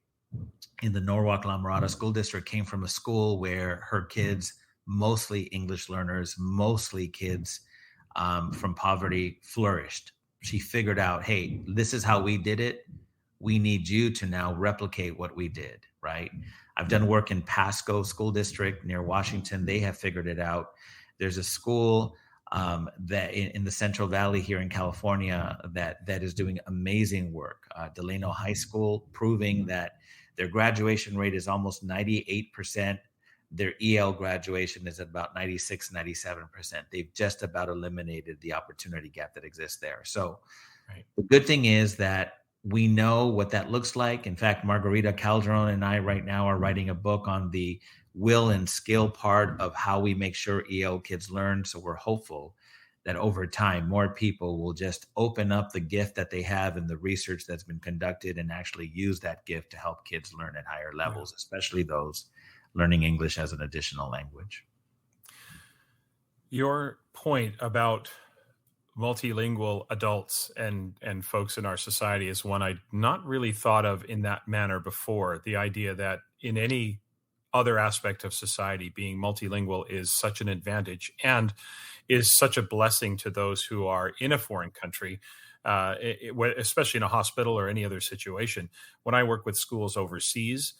in the Norwalk La Mirada School District came from a school where her kids, mostly English learners, mostly kids from poverty, flourished. She figured out, hey, this is how we did it. We need you to now replicate what we did, right? I've done work in Pasco School District near Washington. They have figured it out. There's a school that in the Central Valley here in California that is doing amazing work. Delano High School, proving that their graduation rate is almost 98%. Their EL graduation is about 96, 97%. They've just about eliminated the opportunity gap that exists there. So The good thing is that we know what that looks like. In fact, Margarita Calderon and I right now are writing a book on the will and skill part of how we make sure EL kids learn. So we're hopeful that over time, more people will just open up the gift that they have in the research that's been conducted and actually use that gift to help kids learn at higher levels, especially those learning English as an additional language. Your point about multilingual adults and folks in our society is one I'd not really thought of in that manner before. The idea that in any other aspect of society, being multilingual is such an advantage and is such a blessing to those who are in a foreign country, especially in a hospital or any other situation. When I work with schools overseas,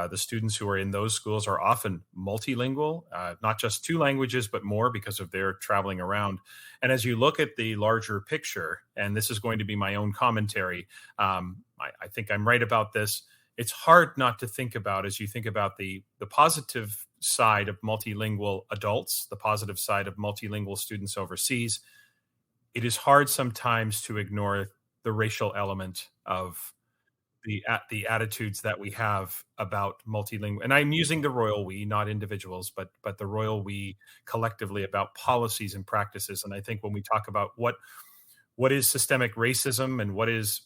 the students who are in those schools are often multilingual, not just two languages, but more because of their traveling around. And as you look at the larger picture, and this is going to be my own commentary, I think I'm right about this. It's hard not to think about, as you think about the positive side of multilingual adults, the positive side of multilingual students overseas, it is hard sometimes to ignore the racial element of the attitudes that we have about multilingual. And I'm using the royal we, not individuals, but the royal we collectively about policies and practices. And I think when we talk about what is systemic racism and what is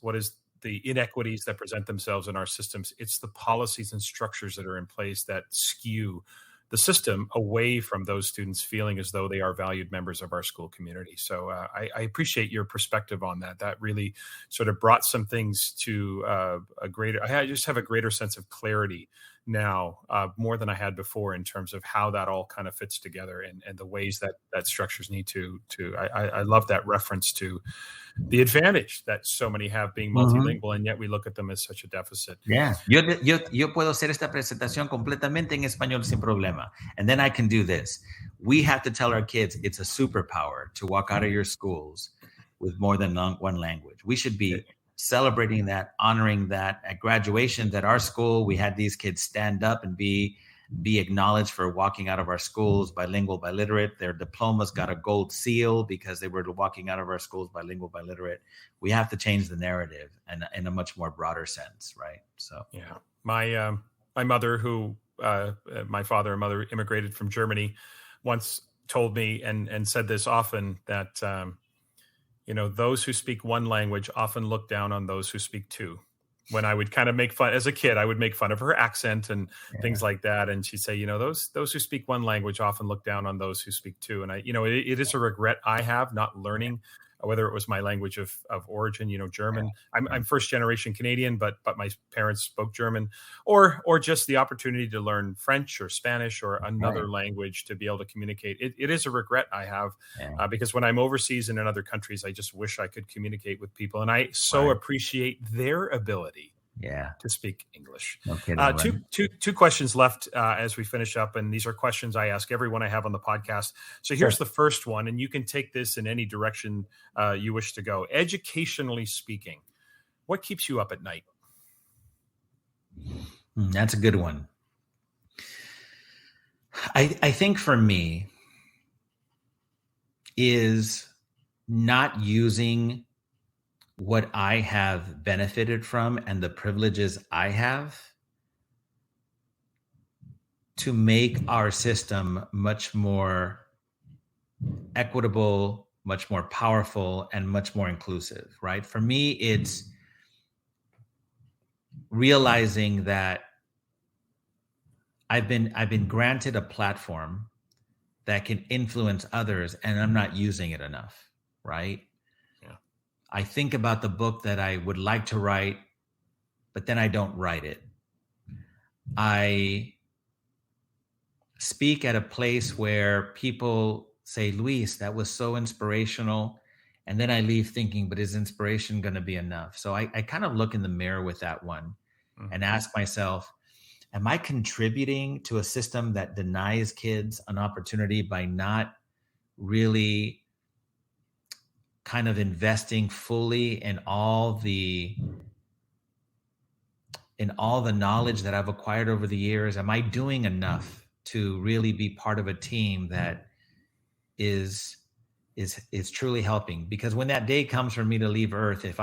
the inequities that present themselves in our systems, it's the policies and structures that are in place that skew the system away from those students feeling as though they are valued members of our school community. So I appreciate your perspective on that. That really sort of brought some things to I just have a greater sense of clarity now, more than I had before, in terms of how that all kind of fits together and the ways that structures need to I love that reference to the advantage that so many have being multilingual, and yet we look at them as such a deficit. Yeah, yo puedo hacer esta presentación completamente en español sin problema. And then I can do this. We have to tell our kids it's a superpower to walk out of your schools with more than one language. We should be celebrating that, honoring that. At graduations at our school, we had these kids stand up and be acknowledged for walking out of our schools bilingual, biliterate. Their diplomas got a gold seal because they were walking out of our schools bilingual, biliterate. We have to change the narrative and in a much more broader sense, right? So yeah, my mother, who my father and mother immigrated from Germany, once told me and said this often, that those who speak one language often look down on those who speak two. When I would kind of make fun, as a kid, I would make fun of her accent and things like that. And she'd say, those who speak one language often look down on those who speak two. And it is a regret I have not learning, whether it was my language of origin, German. I'm first generation Canadian, but my parents spoke German, or just the opportunity to learn French or Spanish or another language to be able to communicate. It is a regret I have, because when I'm overseas and in other countries, I just wish I could communicate with people, and I so appreciate their ability to speak English. Two questions left as we finish up, and these are questions I ask everyone I have on the podcast. So here's the first one, and you can take this in any direction you wish to go. Educationally speaking, what keeps you up at night? That's a good one. I think for me is not using what I have benefited from and the privileges I have to make our system much more equitable, much more powerful, and much more inclusive, right? For me, it's realizing that I've been granted a platform that can influence others, and I'm not using it enough, right? I think about the book that I would like to write, but then I don't write it. I speak at a place where people say, Luis, that was so inspirational. And then I leave thinking, but is inspiration going to be enough? So I kind of look in the mirror with that one and ask myself, am I contributing to a system that denies kids an opportunity by not really kind of investing fully in all the knowledge that I've acquired over the years? Am I doing enough to really be part of a team that is truly helping? Because when that day comes for me to leave Earth, if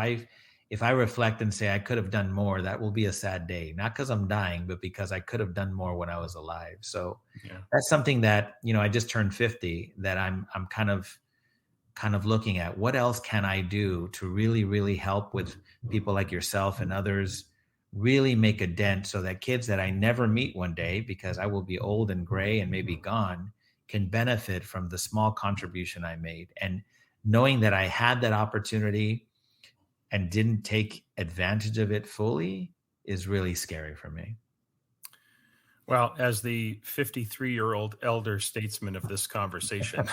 I reflect and say I could have done more, that will be a sad day. Not because I'm dying, but because I could have done more when I was alive. So that's something that, I just turned 50, that I'm kind of looking at. What else can I do to really, really help with people like yourself and others, really make a dent so that kids that I never meet one day, because I will be old and gray and maybe gone, can benefit from the small contribution I made. And knowing that I had that opportunity and didn't take advantage of it fully is really scary for me. Well, as the 53-year-old elder statesman of this conversation,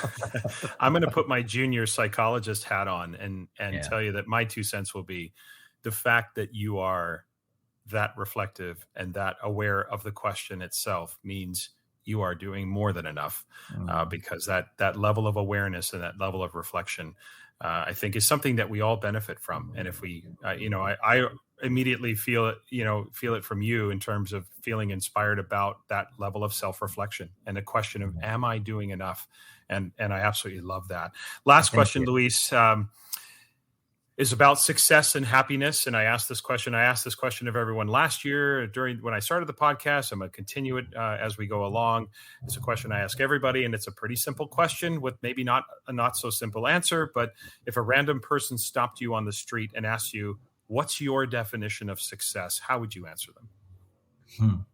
I'm going to put my junior psychologist hat on and tell you that my 2 cents will be the fact that you are that reflective and that aware of the question itself means you are doing more than enough, because that level of awareness and that level of reflection, I think, is something that we all benefit from. And if we, I immediately feel it from you in terms of feeling inspired about that level of self-reflection and the question of, am I doing enough? And I absolutely love that. Last question, Luis, is about success and happiness. And I asked this question of everyone last year when I started the podcast. I'm going to continue it as we go along. It's a question I ask everybody, and it's a pretty simple question with maybe not a not so simple answer. But if a random person stopped you on the street and asked you, what's your definition of success, how would you answer them?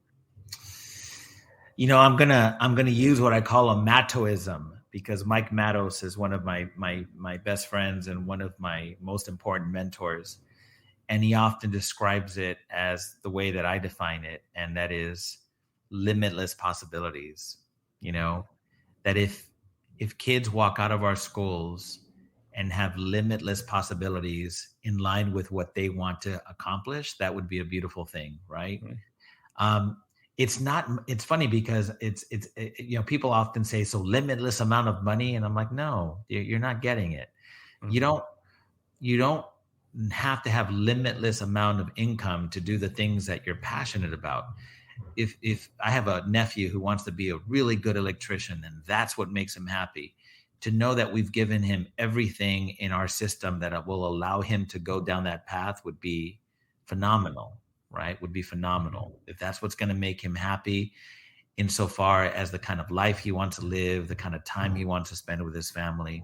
I'm gonna use what I call a Mattoism, because Mike Mattos is one of my best friends and one of my most important mentors. And he often describes it as the way that I define it. And that is limitless possibilities. That if kids walk out of our schools and have limitless possibilities in line with what they want to accomplish, that would be a beautiful thing. Right. Mm-hmm. It's funny because it's people often say, so limitless amount of money. And I'm like, no, you're not getting it. Mm-hmm. You don't have to have limitless amount of income to do the things that you're passionate about. If I have a nephew who wants to be a really good electrician, and that's what makes him happy, to know that we've given him everything in our system that will allow him to go down that path would be phenomenal. Right? Would be phenomenal. If that's what's going to make him happy insofar as the kind of life he wants to live, the kind of time he wants to spend with his family.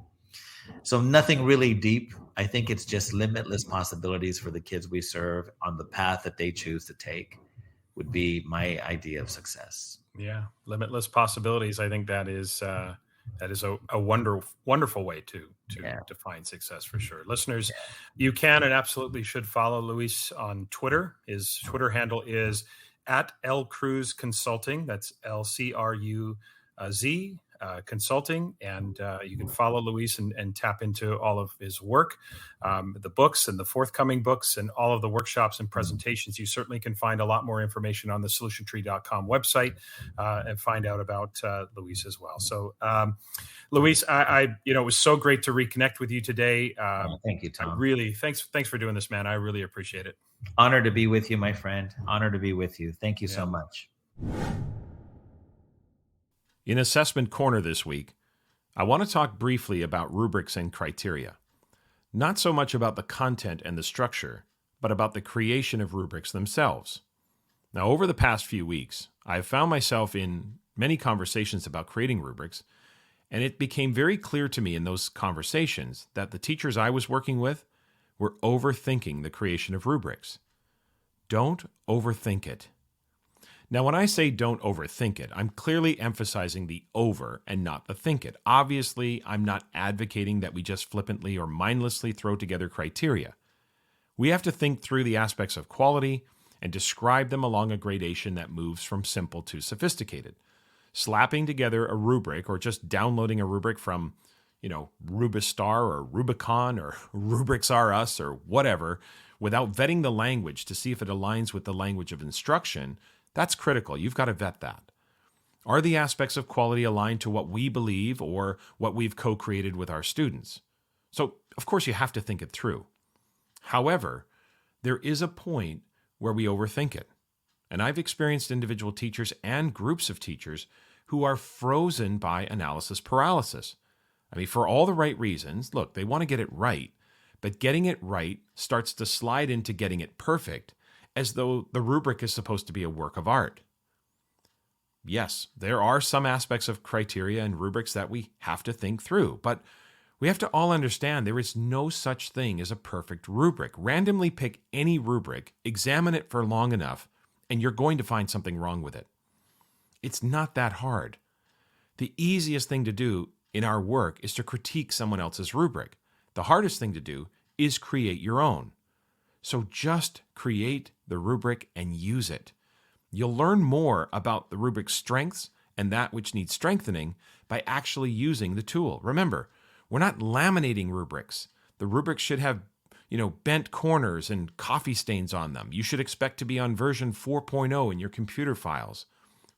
So nothing really deep. I think it's just limitless possibilities for the kids we serve on the path that they choose to take would be my idea of success. Yeah. Limitless possibilities. I think that is a wonderful way to define success, for sure. Listeners, you can and absolutely should follow Luis on Twitter. His Twitter handle is @LCruz Consulting. That's LCRUZ Consulting. And you can follow Luis and tap into all of his work, the books and the forthcoming books and all of the workshops and presentations. You certainly can find a lot more information on the solutiontree.com website and find out about Luis as well. So, Luis, it was so great to reconnect with you today. Thank you, Tom. Thanks for doing this, man. I really appreciate it. Honored to be with you, my friend. Honored to be with you. Thank you so much. In Assessment Corner this week, I want to talk briefly about rubrics and criteria. Not so much about the content and the structure, but about the creation of rubrics themselves. Now, over the past few weeks, I have found myself in many conversations about creating rubrics, and it became very clear to me in those conversations that the teachers I was working with were overthinking the creation of rubrics. Don't overthink it. Now, when I say don't overthink it, I'm clearly emphasizing the over and not the think it. Obviously, I'm not advocating that we just flippantly or mindlessly throw together criteria. We have to think through the aspects of quality and describe them along a gradation that moves from simple to sophisticated. Slapping together a rubric or just downloading a rubric from, Rubistar or Rubicon or Rubrics R Us or whatever, without vetting the language to see if it aligns with the language of instruction, that's critical. You've got to vet that. Are the aspects of quality aligned to what we believe or what we've co-created with our students? So, of course, you have to think it through. However, there is a point where we overthink it. And I've experienced individual teachers and groups of teachers who are frozen by analysis paralysis. I mean, for all the right reasons, look, they want to get it right, but getting it right starts to slide into getting it perfect, as though the rubric is supposed to be a work of art. Yes, there are some aspects of criteria and rubrics that we have to think through, but we have to all understand there is no such thing as a perfect rubric. Randomly pick any rubric, examine it for long enough, and you're going to find something wrong with it. It's not that hard. The easiest thing to do in our work is to critique someone else's rubric. The hardest thing to do is create your own. So just create the rubric and use it. You'll learn more about the rubric's strengths and that which needs strengthening by actually using the tool. Remember, we're not laminating rubrics. The rubrics should have, bent corners and coffee stains on them. You should expect to be on version 4.0 in your computer files.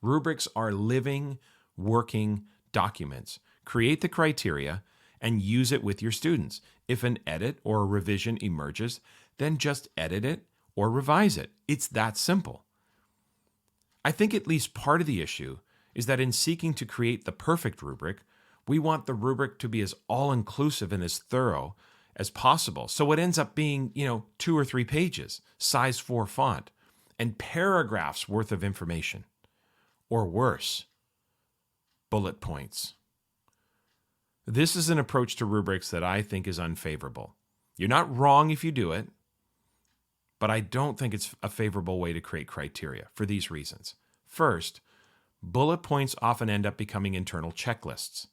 Rubrics are living, working documents. Create the criteria and use it with your students. If an edit or a revision emerges, then just edit it or revise it. It's that simple. I think at least part of the issue is that in seeking to create the perfect rubric, we want the rubric to be as all-inclusive and as thorough as possible. So it ends up being, 2 or 3 pages, size 4 font, and paragraphs worth of information. Or worse, bullet points. This is an approach to rubrics that I think is unfavorable. You're not wrong if you do it, but I don't think it's a favorable way to create criteria for these reasons. First, bullet points often end up becoming internal checklists.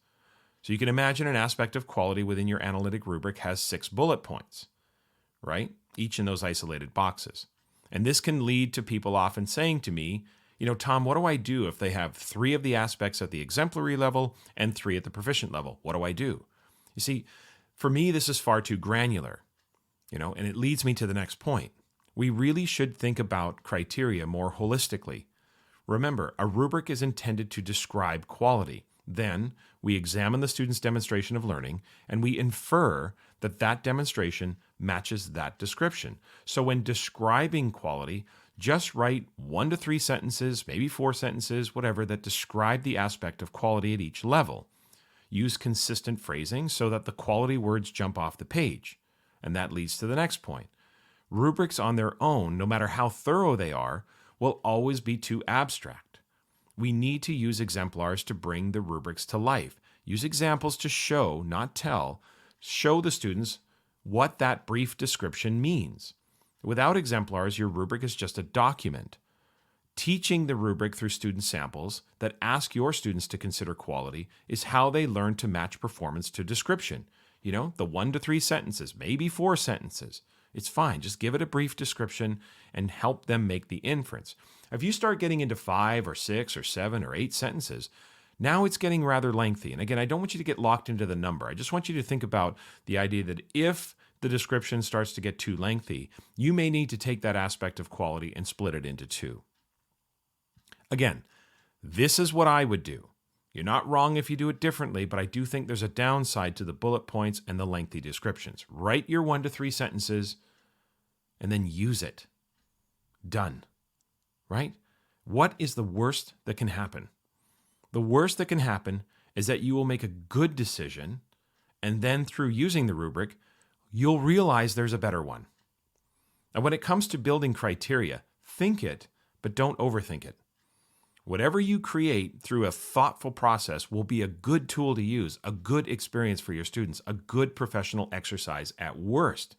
So you can imagine an aspect of quality within your analytic rubric has 6 bullet points, right? Each in those isolated boxes. And this can lead to people often saying to me, Tom, what do I do if they have 3 of the aspects at the exemplary level and 3 at the proficient level? What do I do? You see, for me, this is far too granular, and it leads me to the next point. We really should think about criteria more holistically. Remember, a rubric is intended to describe quality. Then we examine the student's demonstration of learning, and we infer that that demonstration matches that description. So when describing quality, just write 1 to 3 sentences, maybe 4 sentences, whatever, that describe the aspect of quality at each level. Use consistent phrasing so that the quality words jump off the page. And that leads to the next point. Rubrics on their own, no matter how thorough they are, will always be too abstract. We need to use exemplars to bring the rubrics to life. Use examples to show, not tell. Show the students what that brief description means. Without exemplars, your rubric is just a document. Teaching the rubric through student samples that ask your students to consider quality is how they learn to match performance to description. The 1 to 3 sentences, maybe 4 sentences. It's fine. Just give it a brief description and help them make the inference. If you start getting into 5 or 6 or 7 or 8 sentences, now it's getting rather lengthy. And again, I don't want you to get locked into the number. I just want you to think about the idea that if the description starts to get too lengthy, you may need to take that aspect of quality and split it into 2. Again, this is what I would do. You're not wrong if you do it differently, but I do think there's a downside to the bullet points and the lengthy descriptions. Write your 1 to 3 sentences and then use it. Done. Right? What is the worst that can happen? The worst that can happen is that you will make a good decision, and then through using the rubric, you'll realize there's a better one. And when it comes to building criteria, think it, but don't overthink it. Whatever you create through a thoughtful process will be a good tool to use, a good experience for your students, a good professional exercise at worst.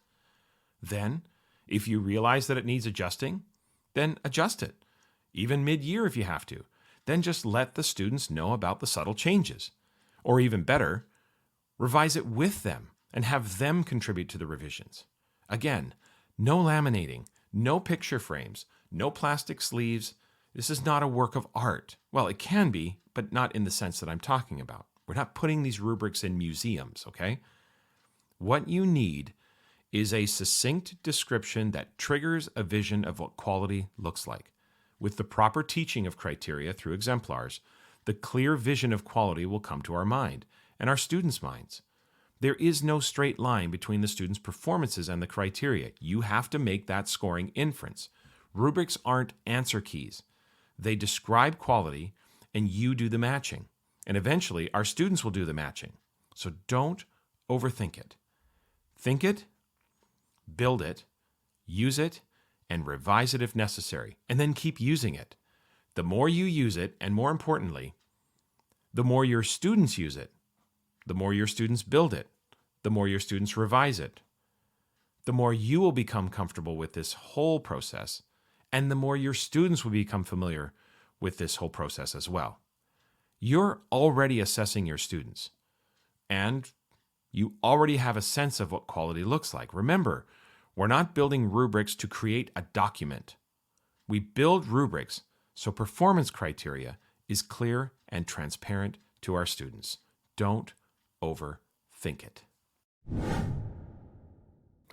Then, if you realize that it needs adjusting, then adjust it. even mid-year if you have to. Then just let the students know about the subtle changes. Or even better, revise it with them and have them contribute to the revisions. Again, no laminating, no picture frames, no plastic sleeves. This is not a work of art. Well, it can be, but not in the sense that I'm talking about. We're not putting these rubrics in museums, okay? What you need is a succinct description that triggers a vision of what quality looks like. With the proper teaching of criteria through exemplars, the clear vision of quality will come to our mind and our students' minds. There is no straight line between the students' performances and the criteria. You have to make that scoring inference. Rubrics aren't answer keys. They describe quality, and you do the matching. And eventually, our students will do the matching. So don't overthink it. Think it, build it, use it, and revise it if necessary, and then keep using it. The more you use it, and more importantly, the more your students use it, the more your students build it, the more your students revise it, the more you will become comfortable with this whole process, and the more your students will become familiar with this whole process as well. You're already assessing your students, and you already have a sense of what quality looks like. Remember, we're not building rubrics to create a document. We build rubrics so performance criteria is clear and transparent to our students. Don't overthink it.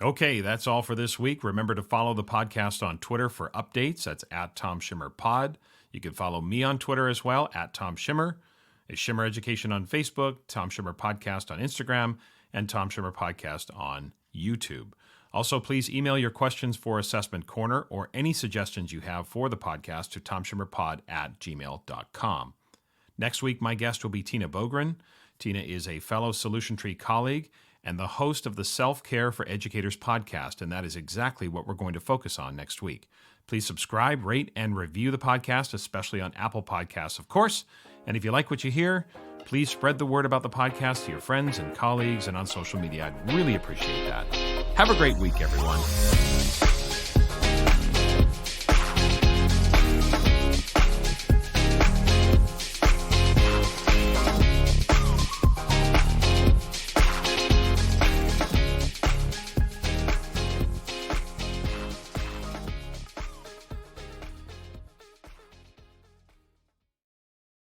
Okay, that's all for this week. Remember to follow the podcast on Twitter for updates. That's @TomSchimmerPod. You can follow me on Twitter as well, @TomSchimmer. A Schimmer Education on Facebook, Tom Schimmer Podcast on Instagram, and Tom Schimmer Podcast on YouTube. Also, please email your questions for Assessment Corner or any suggestions you have for the podcast to tomschimmerpod@gmail.com. Next week, my guest will be Tina Bogren. Tina is a fellow Solution Tree colleague and the host of the Self-Care for Educators podcast, and that is exactly what we're going to focus on next week. Please subscribe, rate, and review the podcast, especially on Apple Podcasts, of course. And if you like what you hear, please spread the word about the podcast to your friends and colleagues and on social media. I'd really appreciate that. Have a great week, everyone.